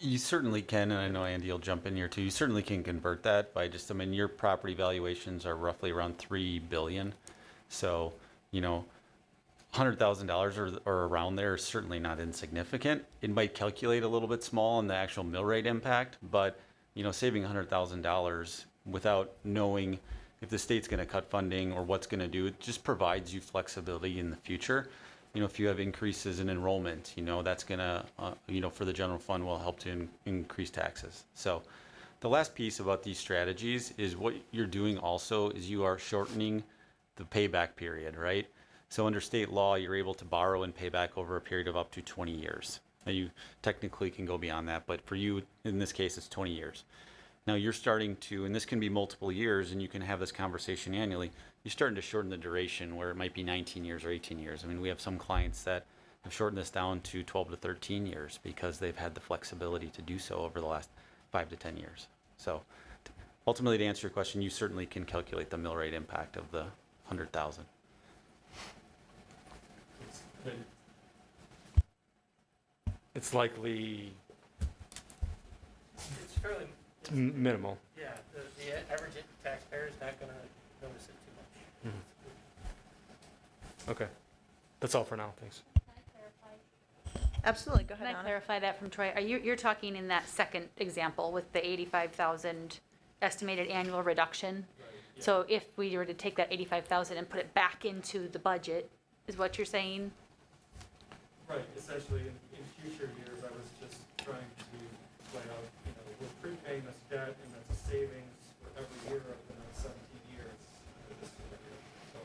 You certainly can, and I know Andy will jump in here too. You certainly can convert that by your property valuations are roughly around $3 billion. So, $100,000 or around there is certainly not insignificant. It might calculate a little bit small on the actual mill rate impact, but saving $100,000 without knowing if the state's going to cut funding or what's going to do, it just provides you flexibility in the future. If you have increases in enrollment, that's going to, for the general fund will help to increase taxes. So the last piece about these strategies is what you're doing also is you are shortening the payback period, right? So under state law, you're able to borrow and pay back over a period of up to 20 years. Now you technically can go beyond that, but for you, in this case, it's 20 years. Now you're starting to, and this can be multiple years, and you can have this conversation annually, you're starting to shorten the duration where it might be 19 years or 18 years. I mean, we have some clients that have shortened this down to 12 to 13 years because they've had the flexibility to do so over the last 5 to 10 years. So ultimately, to answer your question, you certainly can calculate the mill rate impact of the 100,000. it's likely It's fairly minimal. Yeah, the average taxpayer is not going to notice it too much. Mm-hmm. Okay, that's all for now. Thanks. Absolutely, go ahead, Can I Anna. clarify that from Troy? You're talking in that second example with the 85,000 estimated annual reduction? Yeah. So if we were to take that 85,000 and put it back into the budget, is what you're saying? Right, essentially, in future years, I was just trying to lay out, we're prepaying this debt, and that's a savings for every year of the next 17 years for this year. So,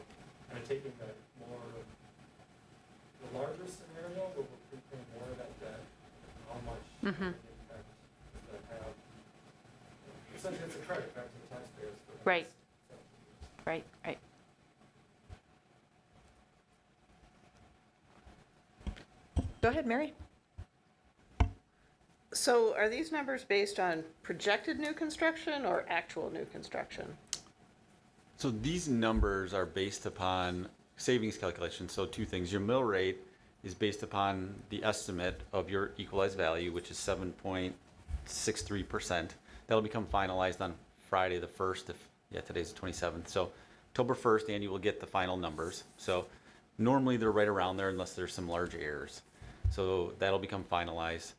kind of taking that more, the larger scenario, where we're prepaying more of that debt, how much impact does that have? Essentially, it's a credit back to the taxpayers for the Right. next 17 years. Right. Go ahead, Mary. So are these numbers based on projected new construction or actual new construction? So these numbers are based upon savings calculations. So two things. Your mill rate is based upon the estimate of your equalized value, which is 7.63%. That'll become finalized on Friday the 1st. Today's the 27th. So October 1st, Andy will get the final numbers. So normally they're right around there unless there's some large errors. So that'll become finalized.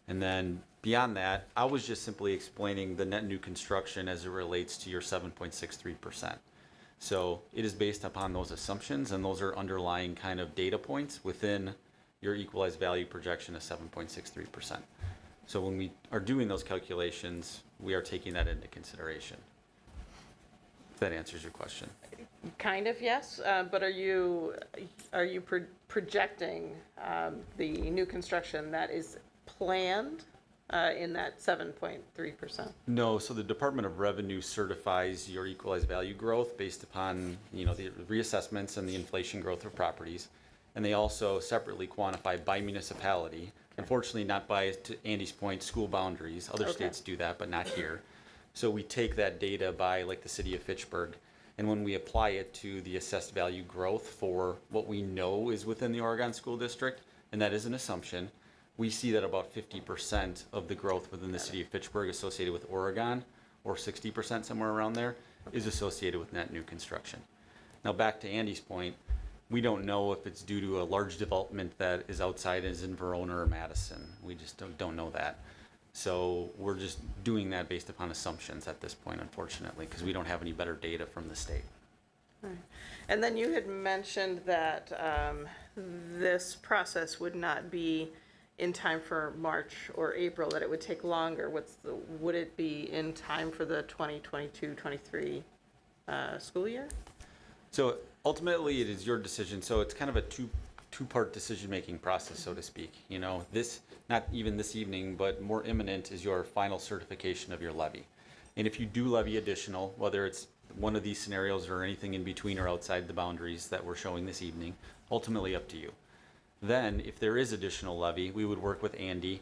And then beyond that, I was just simply explaining the net new construction as it relates to your 7.63%. So it is based upon those assumptions, and those are underlying kind of data points within your equalized value projection of 7.63%. So when we are doing those calculations, we are taking that into consideration. If that answers your question. Kind of, yes, but are you projecting the new construction that is planned in that 7.3%? No, so the Department of Revenue certifies your equalized value growth based upon, the reassessments and the inflation growth of properties. And they also separately quantify by municipality. Unfortunately, not by, to Andy's point, school boundaries. Other states do that, but not here. So we take that data by, like, the city of Fitchburg, and when we apply it to the assessed value growth for what we know is within the Oregon School District, and that is an assumption, we see that about 50% of the growth within the city of Fitchburg associated with Oregon, or 60% somewhere around there, is associated with net new construction. Now back to Andy's point, we don't know if it's due to a large development that is outside, as in Verona or Madison. We just don't know that. So we're just doing that based upon assumptions at this point, unfortunately, because we don't have any better data from the state. Right. And then you had mentioned that this process would not be in time for March or April, that it would take longer. Would it be in time for the 2022-23 school year? So ultimately, it is your decision. So it's kind of a two-part decision-making process, so to speak. This, not even this evening, but more imminent is your final certification of your levy. And if you do levy additional, whether it's one of these scenarios or anything in between or outside the boundaries that we're showing this evening, ultimately up to you. Then, if there is additional levy, we would work with Andy,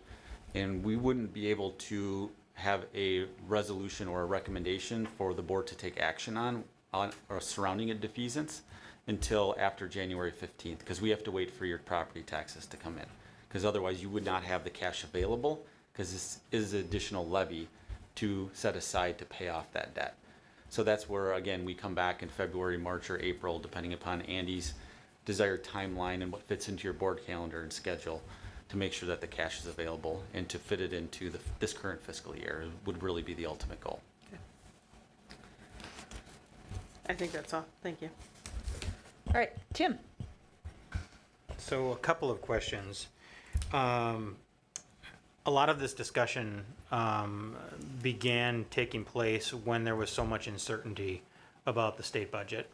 and we wouldn't be able to have a resolution or a recommendation for the board to take action on or surrounding a defeasance until after January 15th, because we have to wait for your property taxes to come in, because otherwise you would not have the cash available, because this is additional levy to set aside to pay off that debt. So that's where, again, we come back in February, March, or April, depending upon Andy's desired timeline and what fits into your board calendar and schedule, to make sure that the cash is available and to fit it into this current fiscal year would really be the ultimate goal. Okay. I think that's all. Thank you. All right, Tim. So a couple of questions. A lot of this discussion began taking place when there was so much uncertainty about the state budget.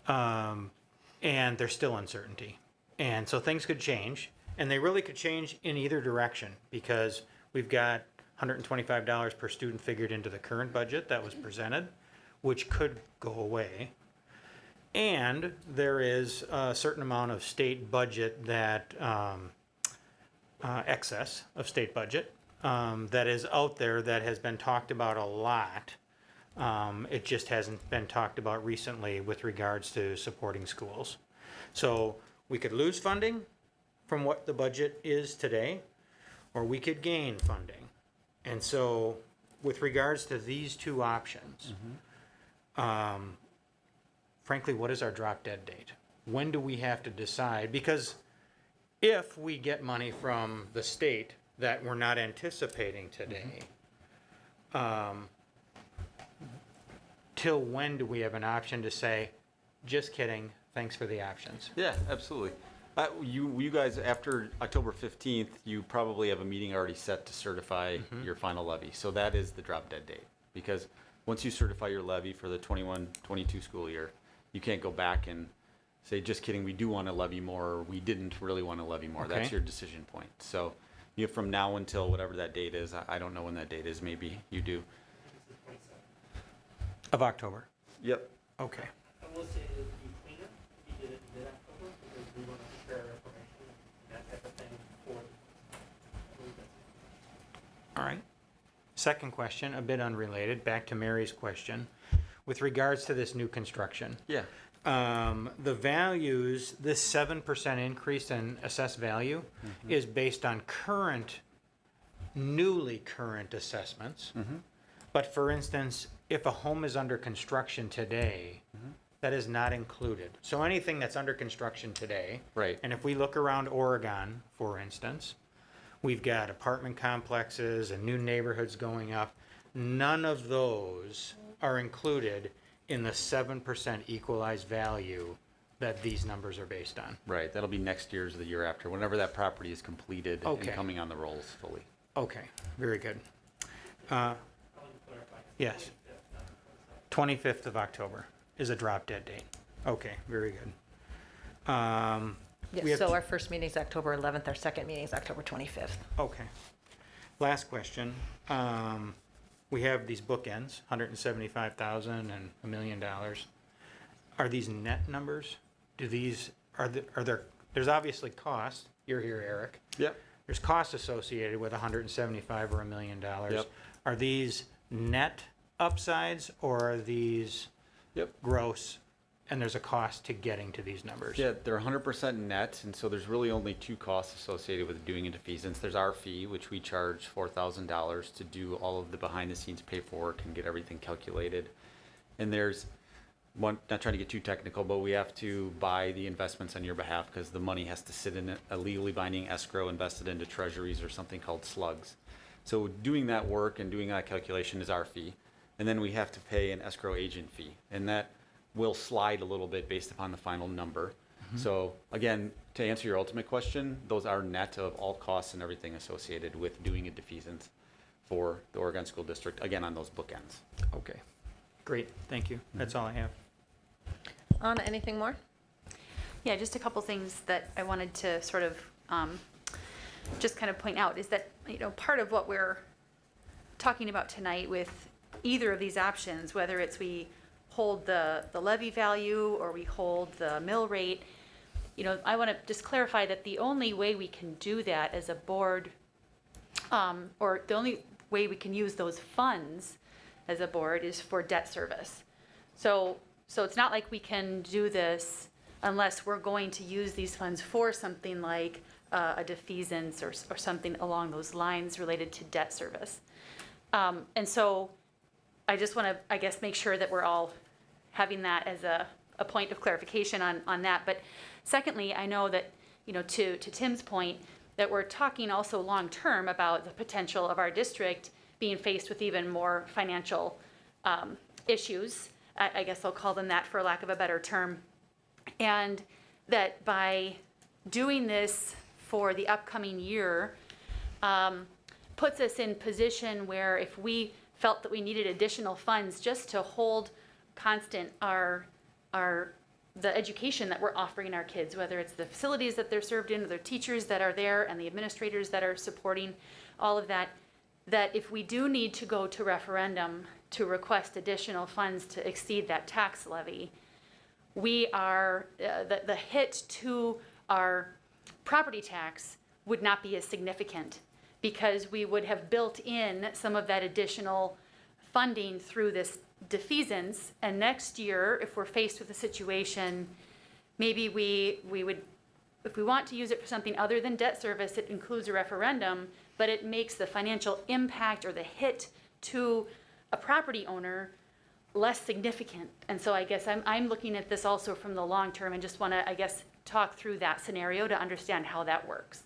And there's still uncertainty. And so things could change, and they really could change in either direction, because we've got $125 per student figured into the current budget that was presented, which could go away. And there is a certain amount of state budget that, excess of state budget, that is out there that has been talked about a lot. It just hasn't been talked about recently with regards to supporting schools. So we could lose funding from what the budget is today, or we could gain funding. And so with regards to these two options, frankly, what is our drop dead date? When do we have to decide? Because if we get money from the state that we're not anticipating today, till when do we have an option to say, just kidding, thanks for the options? Yeah, absolutely. You guys, after October 15th, you probably have a meeting already set to certify your final levy. So that is the drop dead date. Because once you certify your levy for the 21-22 school year, you can't go back and say, just kidding, we do want to levy more, or we didn't really want to levy more. Okay. That's your decision point. So you have from now until whatever that date is. I don't know when that date is. Maybe you do. Of October? Yep. Okay. I will say it would be cleaner if you did it in mid-October, because we want to prepare our information and that type of thing Second question, a bit unrelated, back to Mary's question. With regards to this new construction. Yeah. The values, this 7% increase in assessed value is based on newly current assessments. But for instance, if a home is under construction today, that is not included. So anything that's under construction today. Right. And if we look around Oregon, for instance, we've got apartment complexes and new neighborhoods going up. None of those are included in the 7% equalized value that these numbers are based on. Right, that'll be next year's or the year after, whenever that property is completed Okay. and coming on the rolls fully. Okay, very good. Yes. 25th of October is a drop dead date. Okay, very good. We Yes, have so our first meeting is October 11th, our second meeting is October 25th. Okay. Last question. We have these bookends, 175,000 and $1 million. Are these net numbers? There's obviously cost. You're here, Eric. Yep. There's cost associated with 175 or $1 million. Yep. Are these net upsides or are these gross? And there's a cost to getting to these numbers. Yeah, they're 100% net, and so there's really only two costs associated with doing a defeasance. There's our fee, which we charge $4,000 to do all of the behind-the-scenes paperwork and get everything calculated. And there's one, not trying to get too technical, but we have to buy the investments on your behalf because the money has to sit in a legally binding escrow invested into treasuries or something called slugs. So doing that work and doing that calculation is our fee. And then we have to pay an escrow agent fee, and that will slide a little bit based upon the final number. So again, to answer your ultimate question, those are net of all costs and everything associated with doing a defeasance for the Oregon School District, again, on those bookends. Okay, great, thank you. That's all I have. Anna, anything more? Yeah, just a couple things that I wanted to sort of just kind of point out is that, part of what we're talking about tonight with either of these options, whether it's we hold the levy value or we hold the mill rate, I want to just clarify that the only way we can do that as a board, or the only way we can use those funds as a board is for debt service. So it's not like we can do this unless we're going to use these funds for something like a defeasance or something along those lines related to debt service. And so I just want to, make sure that we're all having that as a point of clarification on that. But secondly, I know that, to Tim's point, that we're talking also long-term about the potential of our district being faced with even more financial issues. I guess I'll call them that for lack of a better term. And that by doing this for the upcoming year, puts us in position where if we felt that we needed additional funds just to hold constant the education that we're offering our kids, whether it's the facilities that they're served in, or the teachers that are there, and the administrators that are supporting all of that, that if we do need to go to referendum to request additional funds to exceed that tax levy, we are, the hit to our property tax would not be as significant because we would have built in some of that additional funding through this defeasance, and next year, if we're faced with a situation, maybe we would, if we want to use it for something other than debt service, it includes a referendum, but it makes the financial impact or the hit to a property owner less significant. And so I guess I'm looking at this also from the long term and just want to, talk through that scenario to understand how that works.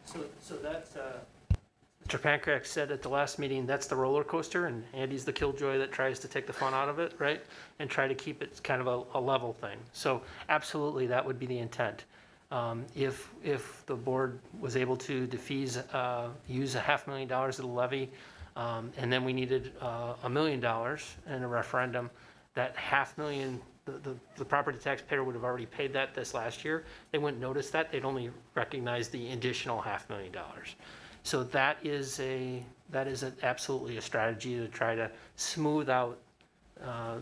So that's, Mr. Pankrak said at the last meeting, that's the roller coaster, and Andy's the killjoy that tries to take the fun out of it, right? And try to keep it kind of a level thing. So absolutely, that would be the intent. If the board was able to use $500,000 of the levy, and then we needed $1 million in a referendum, that $500,000, the property taxpayer would have already paid that this last year. They wouldn't notice that. They'd only recognize the additional $500,000. So that is absolutely a strategy to try to smooth out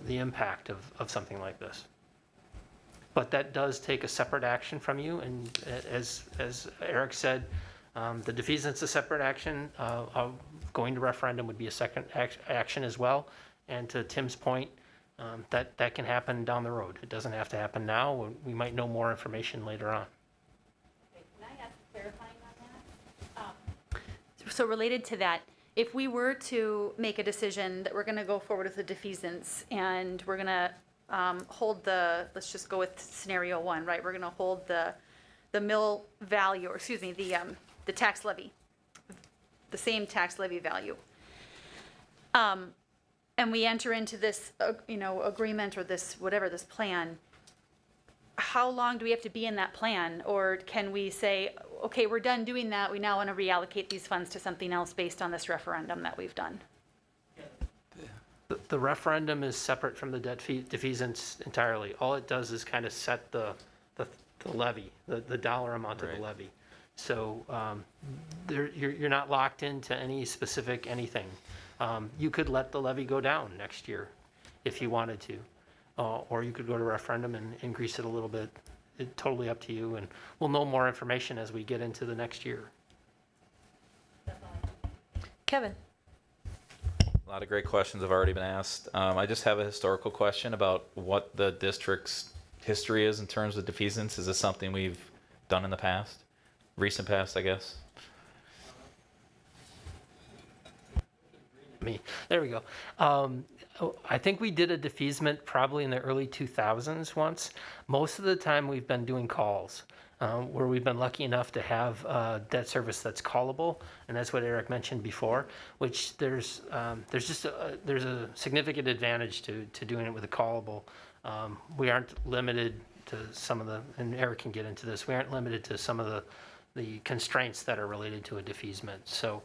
the impact of something like this. But that does take a separate action from you, and as Eric said, the defeasance is a separate action. going to referendum would be a second action as well. And to Tim's point, that can happen down the road. It doesn't have to happen now. We might know more information later on. Okay, can I ask clarifying on that? So related to that, if we were to make a decision that we're going to go forward with the defeasance and we're going to hold let's just go with scenario one, right? We're going to hold the mill value, or excuse me, the tax levy, the same tax levy value. And we enter into this, agreement or this plan. How long do we have to be in that plan? Or can we say, okay, we're done doing that. We now want to reallocate these funds to something else based on this referendum that we've done? The referendum is separate from the debt defeasance entirely. All it does is kind of set the levy, the dollar amount of the levy. So you're not locked into any specific anything. You could let the levy go down next year if you wanted to, or you could go to referendum and increase it a little bit. It's totally up to you, and we'll know more information as we get into the next year. Kevin. A lot of great questions have already been asked. I just have a historical question about what the district's history is in terms of defeasance. Is this something we've done in the past? Recent past, I guess? There we go. I think we did a defeasement probably in the early 2000s once. Most of the time we've been doing calls, where we've been lucky enough to have debt service that's callable, and that's what Eric mentioned before, which there's a significant advantage to doing it with a callable. We aren't limited to some of the, and Eric can get into this, we aren't limited to some of the constraints that are related to a defeasement. So,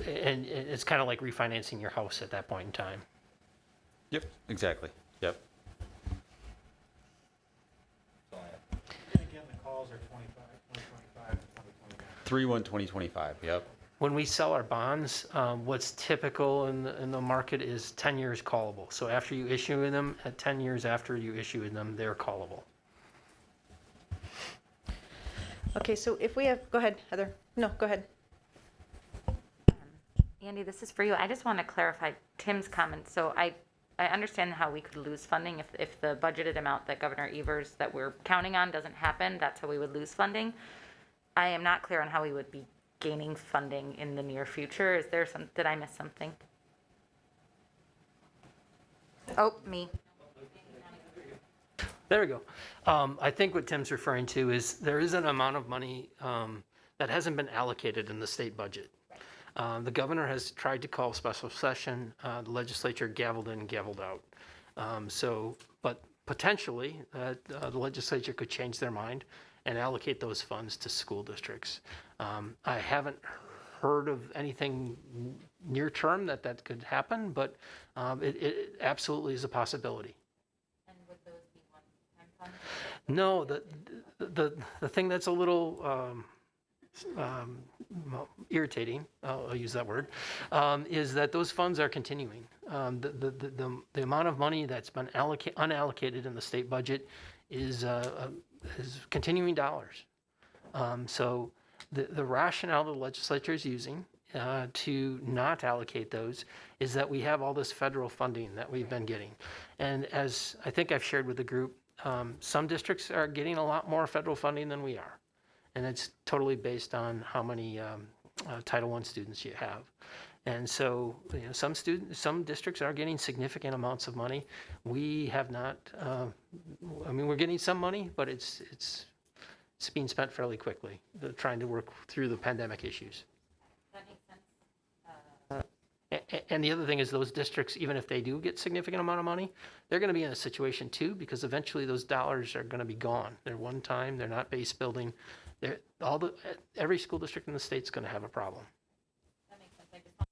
and it's kind of like refinancing your house at that point in time. Yep, exactly. Yep. Again, the calls are 2025 to 2029. 3/1/2025, yep. When we sell our bonds, what's typical in the market is 10 years callable. So after you issue them, at 10 years after you issue them, they're callable. Okay, so if we have, go ahead, Heather. No, go ahead. Andy, this is for you. I just want to clarify Tim's comment. So I understand how we could lose funding if the budgeted amount that Governor Evers that we're counting on doesn't happen. That's how we would lose funding. I am not clear on how we would be gaining funding in the near future. Is there some, did I miss something? Oh, me. There we go. I think what Tim's referring to is there is an amount of money that hasn't been allocated in the state budget. The governor has tried to call special session. The legislature gavelled in and gavelled out. But potentially, the legislature could change their mind and allocate those funds to school districts. I haven't heard of anything near term that could happen, but it absolutely is a possibility. And would those be one-time funds? No, the thing that's a little irritating, I'll use that word, is that those funds are continuing. The amount of money that's been unallocated in the state budget is continuing dollars. So the rationale the legislature is using to not allocate those is that we have all this federal funding that we've been getting. And as I think I've shared with the group, some districts are getting a lot more federal funding than we are. And it's totally based on how many Title I students you have. And so, some districts are getting significant amounts of money. We have not. We're getting some money, but it's being spent fairly quickly. Trying to work through the pandemic issues. That makes sense. And the other thing is those districts, even if they do get significant amount of money, they're going to be in a situation too, because eventually those dollars are going to be gone. They're one time. They're not base building. Every school district in the state is going to have a problem. That makes sense. I just want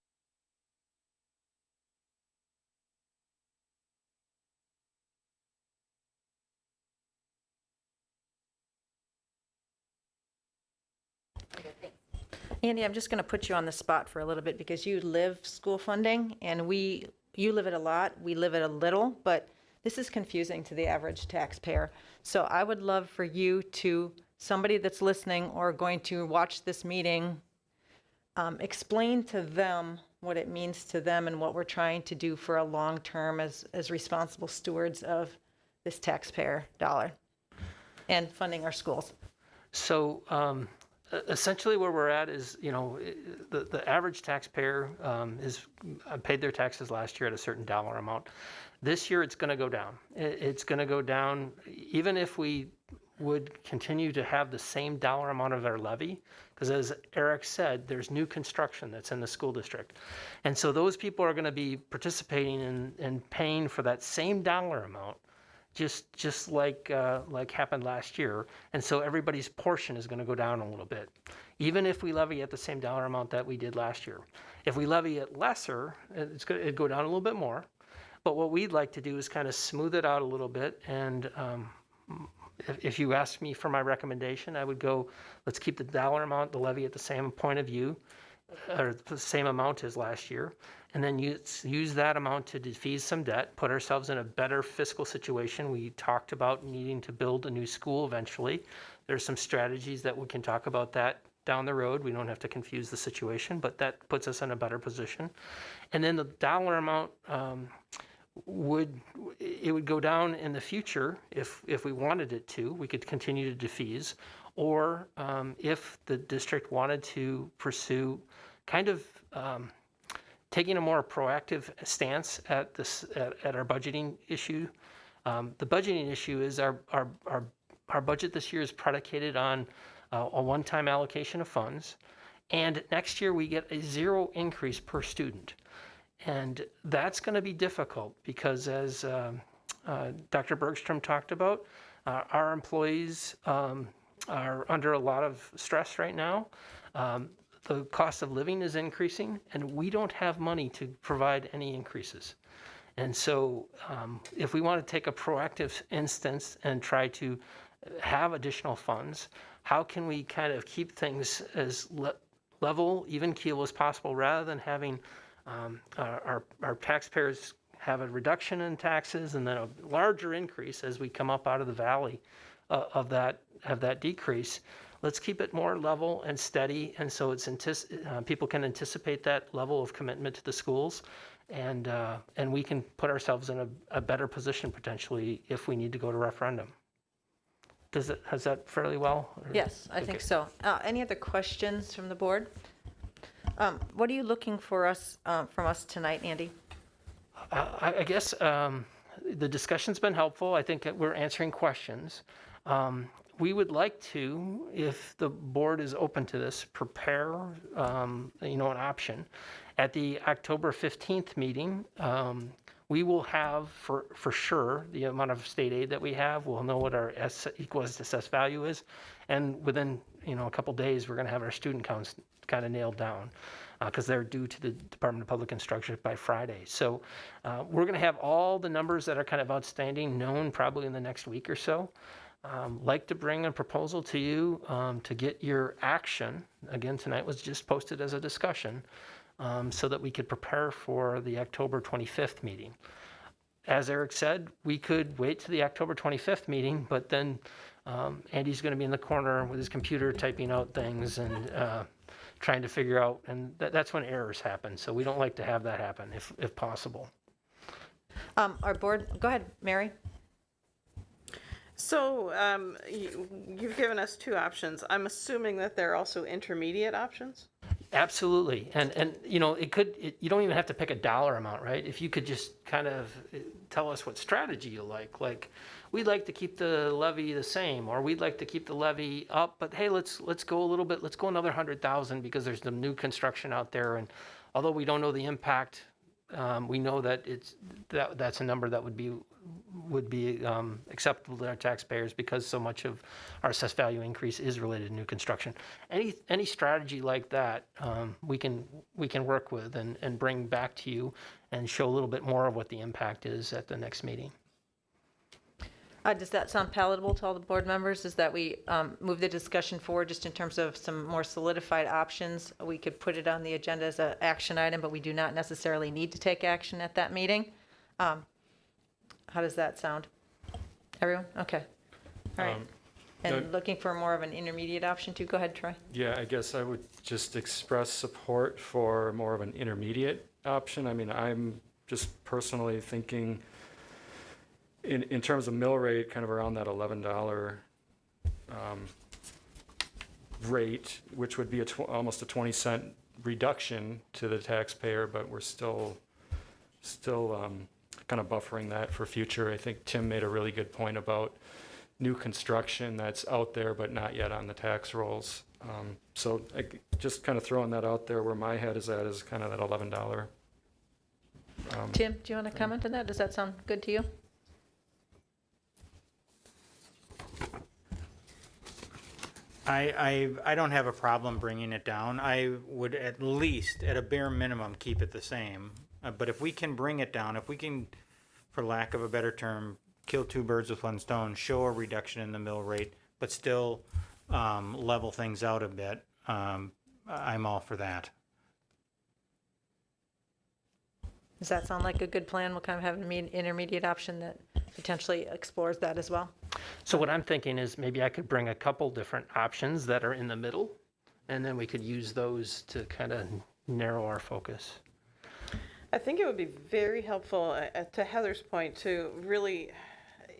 Andy, I'm just going to put you on the spot for a little bit because you live school funding and you live it a lot, we live it a little, but this is confusing to the average taxpayer. So I would love for you to, somebody that's listening or going to watch this meeting, explain to them what it means to them and what we're trying to do for a long term as responsible stewards of this taxpayer dollar and funding our schools. So essentially where we're at is, the average taxpayer is paid their taxes last year at a certain dollar amount. This year it's going to go down. It's going to go down even if we would continue to have the same dollar amount of our levy, because as Eric said, there's new construction that's in the school district. And so those people are going to be participating in paying for that same dollar amount, just like happened last year. And so everybody's portion is going to go down a little bit, even if we levy at the same dollar amount that we did last year. If we levy at lesser, it'd go down a little bit more. But what we'd like to do is kind of smooth it out a little bit. And if you ask me for my recommendation, I would go, let's keep the dollar amount, the levy at the same point of view, or the same amount as last year, and then use that amount to defease some debt, put ourselves in a better fiscal situation. We talked about needing to build a new school eventually. There's some strategies that we can talk about that down the road. We don't have to confuse the situation, but that puts us in a better position. And then the dollar amount would go down in the future if we wanted it to. We could continue to defease, or if the district wanted to pursue kind of taking a more proactive stance at our budgeting issue. The budgeting issue is our budget this year is predicated on a one-time allocation of funds, and next year we get a 0 increase per student. And that's going to be difficult because, as Dr. Bergstrom talked about, our employees are under a lot of stress right now. The cost of living is increasing, and we don't have money to provide any increases. And so if we want to take a proactive instance and try to have additional funds, how can we kind of keep things as level, even keel as possible, rather than having our taxpayers have a reduction in taxes and then a larger increase as we come up out of the valley of that decrease. Let's keep it more level and steady, and so people can anticipate that level of commitment to the schools, and we can put ourselves in a better position potentially if we need to go to referendum. Has that fairly well? Yes, I think so. Any other questions from the board? What are you looking for from us tonight, Andy? I guess the discussion's been helpful. I think that we're answering questions. We would like to, if the board is open to this, prepare an option. At the October 15th meeting, we will have for sure the amount of state aid that we have. We'll know what our equalized assessed value is, and within a couple days we're going to have our student counts kind of nailed down because they're due to the Department of Public Instruction by Friday. So we're going to have all the numbers that are kind of outstanding known probably in the next week or so. Like to bring a proposal to you to get your action. Again, tonight was just posted as a discussion so that we could prepare for the October 25th meeting. As Eric said, we could wait to the October 25th meeting, but then Andy's going to be in the corner with his computer typing out things and trying to figure out, and that's when errors happen. So we don't like to have that happen if possible. Our board, go ahead, Mary. So you've given us 2 options. I'm assuming that there are also intermediate options? Absolutely. And you don't even have to pick a dollar amount, right? If you could just kind of tell us what strategy you like we'd like to keep the levy the same, or we'd like to keep the levy up, but hey, let's go a little bit, let's go another 100,000 because there's some new construction out there, and although we don't know the impact, we know that that's a number that would be acceptable to our taxpayers because so much of our assessed value increase is related to new construction. Any strategy like that we can work with and bring back to you and show a little bit more of what the impact is at the next meeting. Does that sound palatable to all the board members? Is that we move the discussion forward just in terms of some more solidified options? We could put it on the agenda as an action item, but we do not necessarily need to take action at that meeting. How does that sound? Everyone? Okay. All right. and looking for more of an intermediate option too. Go ahead, Troy. Yeah, I guess I would just express support for more of an intermediate option. I mean, I'm just personally thinking in terms of mill rate, kind of around that $11 rate, which would be almost a 20-cent reduction to the taxpayer, but we're still kind of buffering that for future. I think Tim made a really good point about new construction that's out there but not yet on the tax rolls. So just kind of throwing that out there, where my head is at is kind of that $11. Tim, do you want to comment on that? Does that sound good to you? I don't have a problem bringing it down. I would at least, at a bare minimum, keep it the same. But if we can bring it down, if we can, for lack of a better term, kill two birds with one stone, show a reduction in the mill rate, but still level things out a bit, I'm all for that. Does that sound like a good plan? We'll kind of have an intermediate option that potentially explores that as well. So what I'm thinking is maybe I could bring a couple different options that are in the middle, and then we could use those to kind of narrow our focus. I think it would be very helpful, to Heather's point, to really,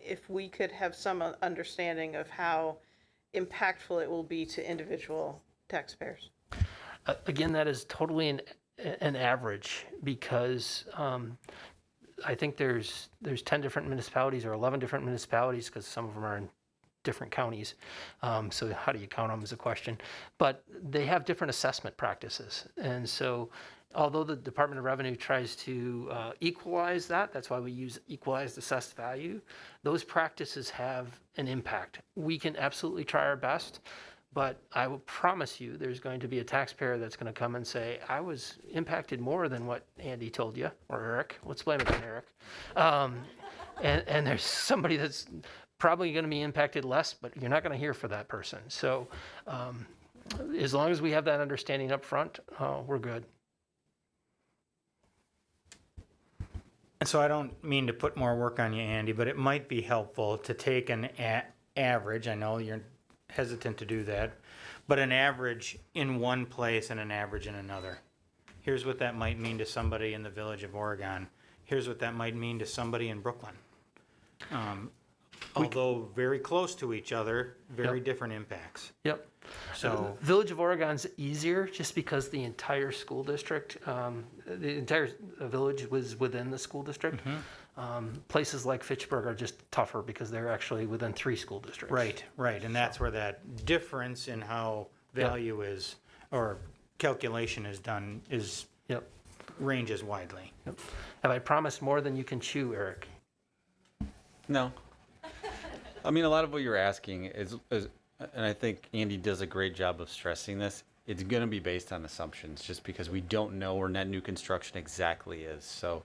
if we could have some understanding of how impactful it will be to individual taxpayers. Again, that is totally an average, because I think there's 10 different municipalities or 11 different municipalities, because some of them are in different counties. So how do you count them is a question. But they have different assessment practices. And so although the Department of Revenue tries to equalize that, that's why we use equalized assessed value, those practices have an impact. We can absolutely try our best, but I will promise you there's going to be a taxpayer that's going to come and say, I was impacted more than what Andy told you, or Eric. Let's blame it on Eric. And there's somebody that's probably going to be impacted less, but you're not going to hear for that person. So as long as we have that understanding up front, we're good. And so I don't mean to put more work on you, Andy, but it might be helpful to take an average. I know you're hesitant to do that, but an average in one place and an average in another. Here's what that might mean to somebody in the Village of Oregon. Here's what that might mean to somebody in Brooklyn. Although very close to each other, very different impacts. Yep. So Village of Oregon's easier just because the entire school district, the entire village was within the school district. Places like Fitchburg are just tougher because they're actually within 3 school districts. Right, and that's where that difference in how value is, or calculation is done, is ranges widely. Have I promised more than you can chew, Eric? No. I mean, a lot of what you're asking is, and I think Andy does a great job of stressing this, it's going to be based on assumptions, just because we don't know where net new construction exactly is. So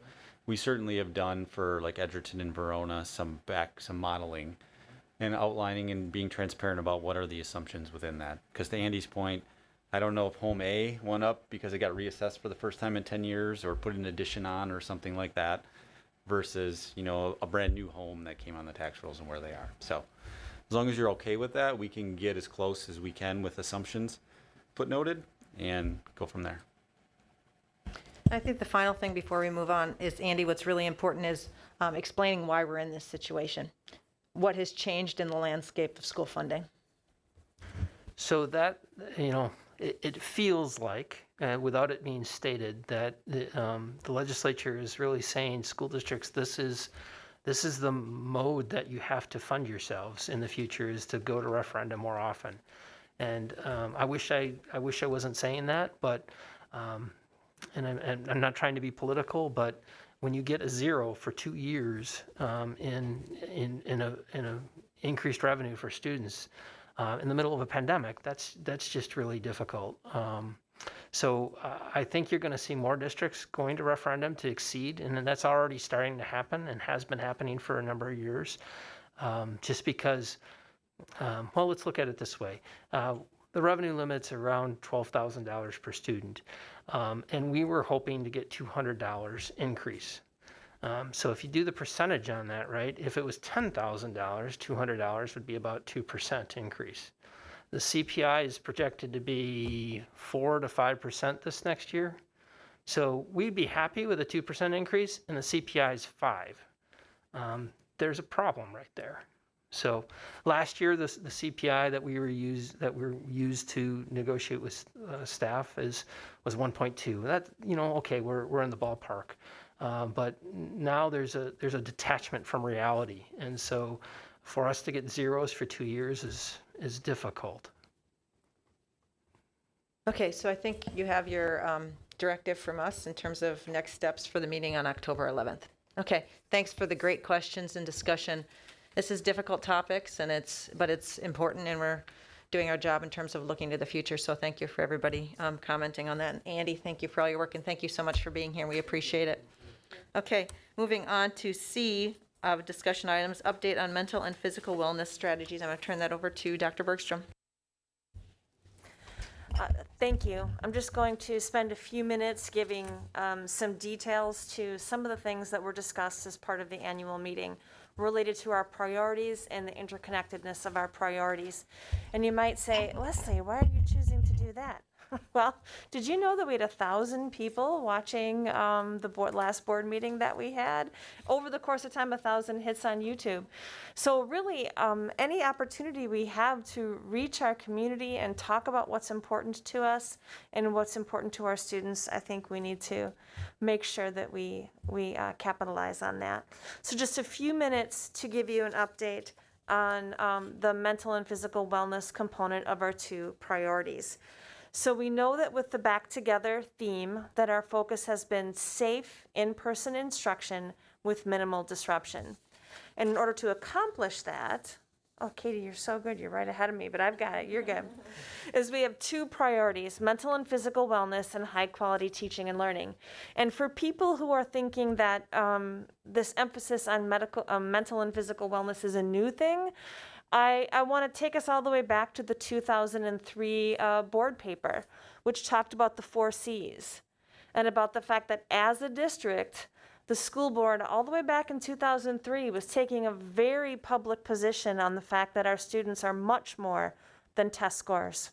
we certainly have done for like Edgerton and Verona some modeling and outlining and being transparent about what are the assumptions within that. Because to Andy's point, I don't know if home A went up because it got reassessed for the first time in 10 years or put an addition on or something like that, versus, you know, a brand new home that came on the tax rolls and where they are. So as long as you're okay with that, we can get as close as we can with assumptions footnoted and go from there. I think the final thing before we move on is, Andy, what's really important is explaining why we're in this situation. What has changed in the landscape of school funding? So that, you know, it feels like, without it being stated, that the legislature is really saying, school districts, this is the mode that you have to fund yourselves in the future, is to go to referendum more often. And I wish I wasn't saying that, but and I'm not trying to be political, but when you get a 0 for 2 years in a increased revenue for students in the middle of a pandemic, that's just really difficult. So I think you're going to see more districts going to referendum to exceed, and that's already starting to happen and has been happening for a number of years. Just because, well, let's look at it this way. The revenue limit's around $12,000 per student, and we were hoping to get $200 increase. So if you do the percentage on that, right, if it was $10,000, $200 would be about 2% increase. The CPI is projected to be 4 to 5% this next year. So we'd be happy with a 2% increase, and the CPI is 5. There's a problem right there. So last year, the CPI that we were used to negotiate with staff was 1.2. That, okay, we're in the ballpark. But now there's a detachment from reality, and so for us to get zeros for 2 years is difficult. Okay, so I think you have your directive from us in terms of next steps for the meeting on October 11th. Okay, thanks for the great questions and discussion. This is difficult topics, but it's important, and we're doing our job in terms of looking to the future. So thank you for everybody commenting on that. And Andy, thank you for all your work, and thank you so much for being here. We appreciate it. Okay, moving on to C of discussion items, update on mental and physical wellness strategies. I'm going to turn that over to Dr. Bergstrom. Thank you. I'm just going to spend a few minutes giving some details to some of the things that were discussed as part of the annual meeting related to our priorities and the interconnectedness of our priorities. And you might say, Leslie, why are you choosing to do that? Well, did you know that we had 1,000 people watching the last board meeting that we had? Over the course of time, 1,000 hits on YouTube. So really, any opportunity we have to reach our community and talk about what's important to us and what's important to our students, I think we need to make sure that we capitalize on that. So just a few minutes to give you an update on the mental and physical wellness component of our 2 priorities. So we know that with the Back Together theme that our focus has been safe in-person instruction with minimal disruption. And in order to accomplish that, oh, Katie, you're so good. You're right ahead of me, but I've got it. You're good. Is we have 2 priorities, mental and physical wellness and high quality teaching and learning. And for people who are thinking that this emphasis on mental and physical wellness is a new thing, I want to take us all the way back to the 2003 board paper, which talked about the 4 C's and about the fact that as a district, the school board all the way back in 2003 was taking a very public position on the fact that our students are much more than test scores,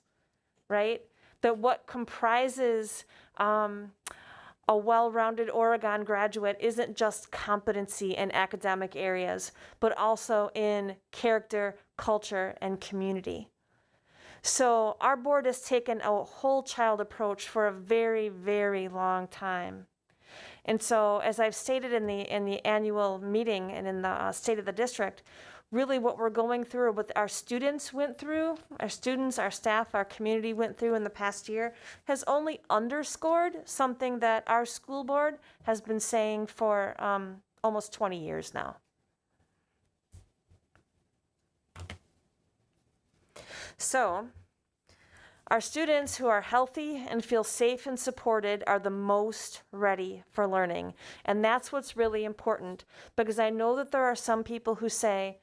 right? That what comprises a well-rounded Oregon graduate isn't just competency in academic areas, but also in character, culture, and community. So our board has taken a whole child approach for a very, very long time. And so as I've stated in the annual meeting and in the State of the District, really what we're going through, what our students went through, our students, our staff, our community went through in the past year has only underscored something that our school board has been saying for almost 20 years now. So our students who are healthy and feel safe and supported are the most ready for learning. And that's what's really important, because I know that there are some people who say,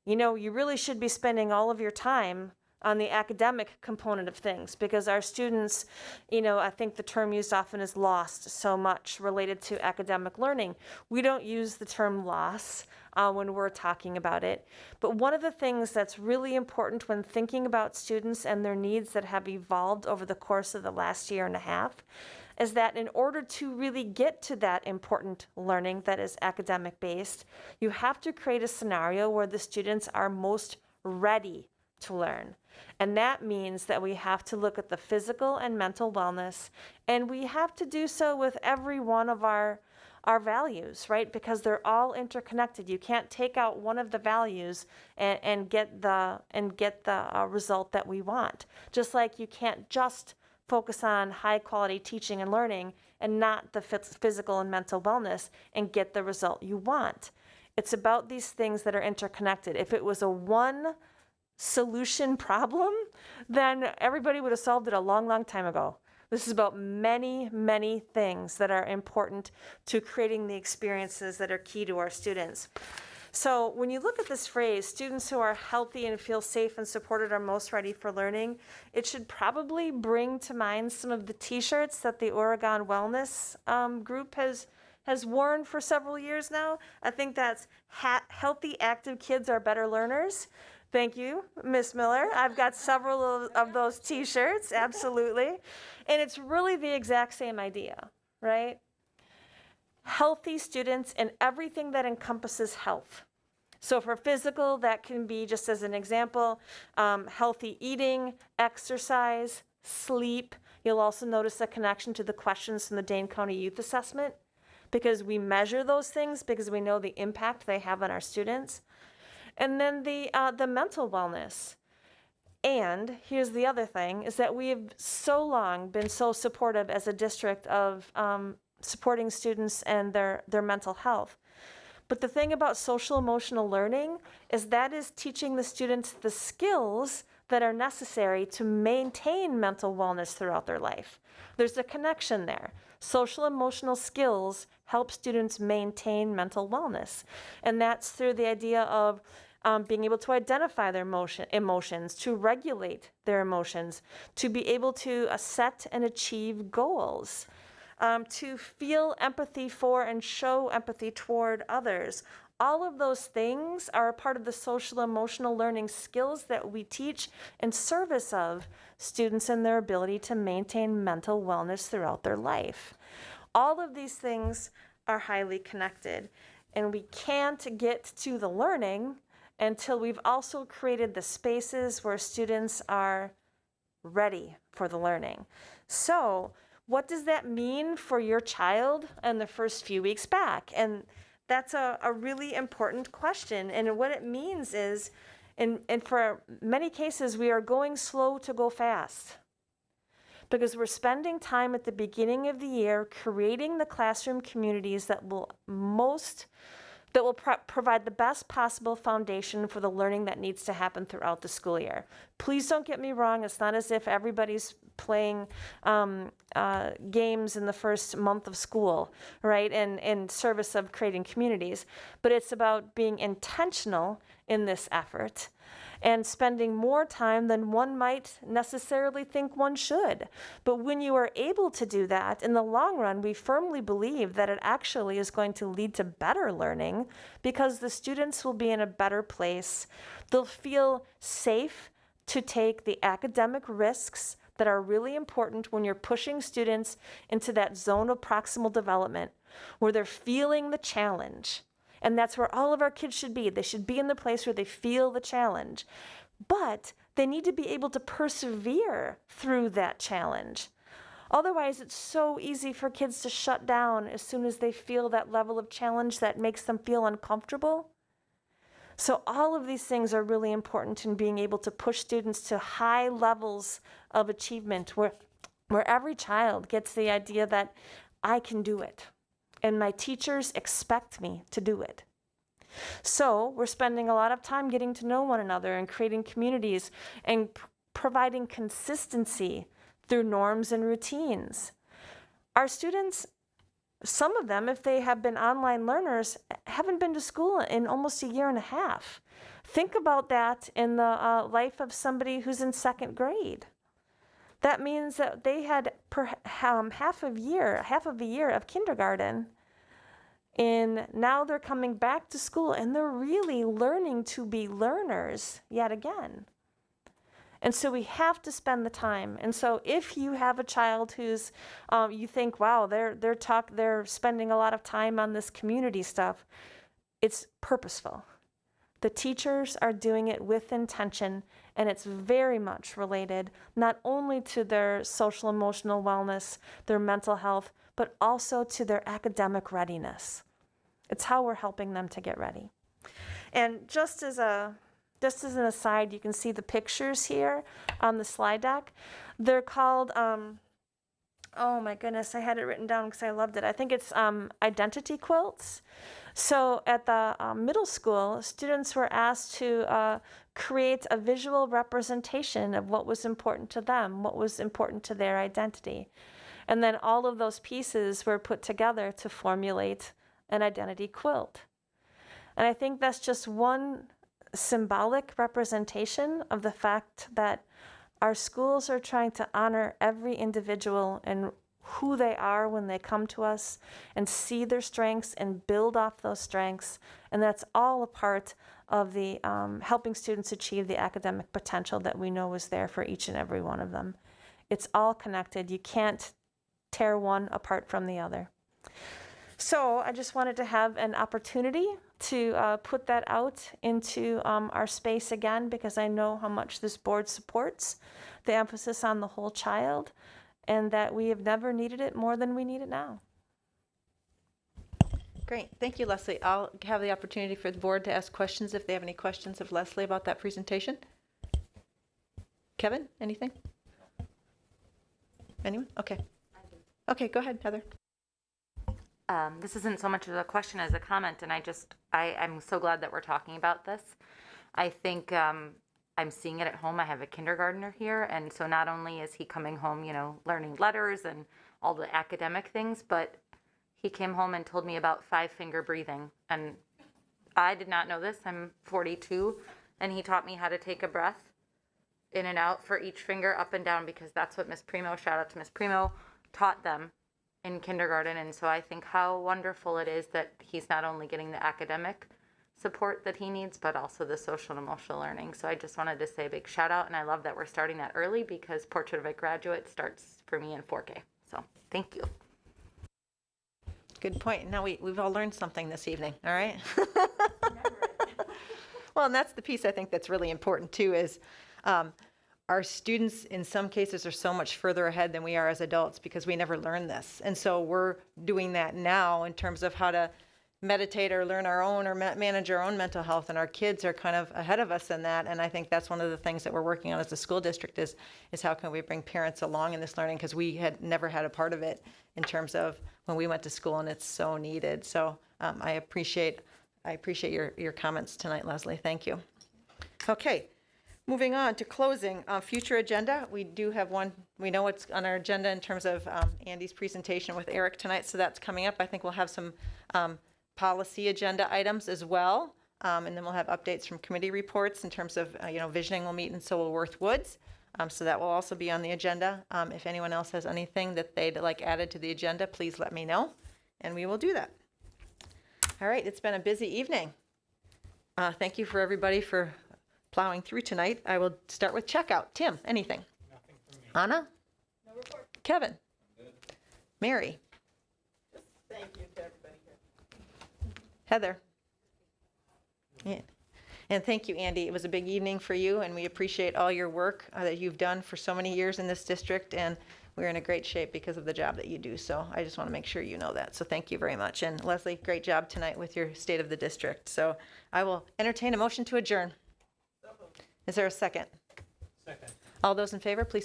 you really should be spending all of your time on the academic component of things, because our students, I think the term used often is lost so much related to academic learning. We don't use the term loss when we're talking about it. But one of the things that's really important when thinking about students and their needs that have evolved over the course of the last year and a half is that in order to really get to that important learning that is academic based, you have to create a scenario where the students are most ready to learn. And that means that we have to look at the physical and mental wellness, and we have to do so with every one of our values, right? Because they're all interconnected. You can't take out one of the values and get the result that we want. Just like you can't just focus on high quality teaching and learning and not the physical and mental wellness and get the result you want. It's about these things that are interconnected. If it was a one solution problem, then everybody would have solved it a long, long time ago. This is about many, many things that are important to creating the experiences that are key to our students. So when you look at this phrase, students who are healthy and feel safe and supported are most ready for learning, it should probably bring to mind some of the t-shirts that the Oregon Wellness group has has worn for several years now. I think that's healthy, active kids are better learners. Thank you, Miss Miller. I've got several of those t-shirts, absolutely. And it's really the exact same idea, right? Healthy students and everything that encompasses health. So for physical, that can be, just as an example, healthy eating, exercise, sleep. You'll also notice a connection to the questions from the Dane County Youth Assessment, because we measure those things because we know the impact they have on our students. And then the mental wellness. And here's the other thing, is that we've so long been so supportive as a district of supporting students and their mental health. But the thing about social emotional learning is that is teaching the students the skills that are necessary to maintain mental wellness throughout their life. There's a connection there. Social emotional skills help students maintain mental wellness. And that's through the idea of being able to identify their emotions, to regulate their emotions, to be able to set and achieve goals, to feel empathy for and show empathy toward others. All of those things are a part of the social emotional learning skills that we teach in service of students and their ability to maintain mental wellness throughout their life. All of these things are highly connected, and we can't get to the learning until we've also created the spaces where students are ready for the learning. So what does that mean for your child in the first few weeks back? And that's a really important question. And what it means is, and for many cases, we are going slow to go fast, because we're spending time at the beginning of the year creating the classroom communities that will provide the best possible foundation for the learning that needs to happen throughout the school year. Please don't get me wrong. It's not as if everybody's playing games in the first month of school, right, in service of creating communities. But it's about being intentional in this effort and spending more time than one might necessarily think one should. But when you are able to do that, in the long run, we firmly believe that it actually is going to lead to better learning, because the students will be in a better place. They'll feel safe to take the academic risks that are really important when you're pushing students into that zone of proximal development, where they're feeling the challenge. And that's where all of our kids should be. They should be in the place where they feel the challenge. But they need to be able to persevere through that challenge. Otherwise, it's so easy for kids to shut down as soon as they feel that level of challenge that makes them feel uncomfortable. So all of these things are really important in being able to push students to high levels of achievement, where every child gets the idea that I can do it, and my teachers expect me to do it. So we're spending a lot of time getting to know one another and creating communities and providing consistency through norms and routines. Our students, some of them, if they have been online learners, haven't been to school in almost a year and a half. Think about that in the life of somebody who's in second grade. That means that they had half of a year of kindergarten, and now they're coming back to school, and they're really learning to be learners yet again. And so we have to spend the time. And so if you have a child who's, you think, wow, they're spending a lot of time on this community stuff, it's purposeful. The teachers are doing it with intention, and it's very much related not only to their social emotional wellness, their mental health, but also to their academic readiness. It's how we're helping them to get ready. And just as an aside, you can see the pictures here on the slide deck. They're called, oh my goodness, I had it written down because I loved it. I think it's identity quilts. So at the middle school, students were asked to create a visual representation of what was important to them, what was important to their identity. And then all of those pieces were put together to formulate an identity quilt. And I think that's just one symbolic representation of the fact that our schools are trying to honor every individual and who they are when they come to us and see their strengths and build off those strengths. And that's all a part of the helping students achieve the academic potential that we know is there for each and every one of them. It's all connected. You can't tear one apart from the other. So I just wanted to have an opportunity to put that out into our space again, because I know how much this board supports the emphasis on the whole child, and that we have never needed it more than we need it now. Great. Thank you, Leslie. I'll have the opportunity for the board to ask questions if they have any questions of Leslie about that presentation. Kevin, anything? Anyone? Okay. Okay, go ahead, Heather. This isn't so much as a question as a comment, and I'm so glad that we're talking about this. I think I'm seeing it at home. I have a kindergartner here, and so not only is he coming home, learning letters and all the academic things, but he came home and told me about 5-finger breathing, and I did not know this. I'm 42, and he taught me how to take a breath in and out for each finger, up and down, because that's what Miss Primo, shout out to Miss Primo, taught them in kindergarten. And so I think how wonderful it is that he's not only getting the academic support that he needs, but also the social and emotional learning. So I just wanted to say a big shout out, and I love that we're starting that early, because Portrait of a Graduate starts for me in 4K. So thank you. Good point. Now we've all learned something this evening, all right? Well, and that's the piece I think that's really important too, is our students in some cases are so much further ahead than we are as adults, because we never learned this. And so we're doing that now in terms of how to meditate or learn our own or manage our own mental health, and our kids are kind of ahead of us in that. And I think that's one of the things that we're working on as a school district is how can we bring parents along in this learning, because we had never had a part of it in terms of when we went to school, and it's so needed. So I appreciate your comments tonight, Leslie. Thank you. Okay. Moving on to closing, future agenda. We do have one. We know what's on our agenda in terms of Andy's presentation with Eric tonight, so that's coming up. I think we'll have some policy agenda items as well, and then we'll have updates from committee reports in terms of, visioning will meet in Sewell Worth Woods, so that will also be on the agenda. If anyone else has anything that they'd like added to the agenda, please let me know, and we will do that. All right, it's been a busy evening. Thank you for everybody for plowing through tonight. I will start with checkout. Tim, anything? Nothing from me. Anna? No report. Kevin? Mary? Just thank you to everybody here. Heather? Yeah. And thank you, Andy. It was a big evening for you, and we appreciate all your work that you've done for so many years in this district, and we're in a great shape because of the job that you do. So I just want to make sure you know that. So thank you very much. And Leslie, great job tonight with your State of the District. So I will entertain a motion to adjourn. Is there a second? Second. All those in favor, please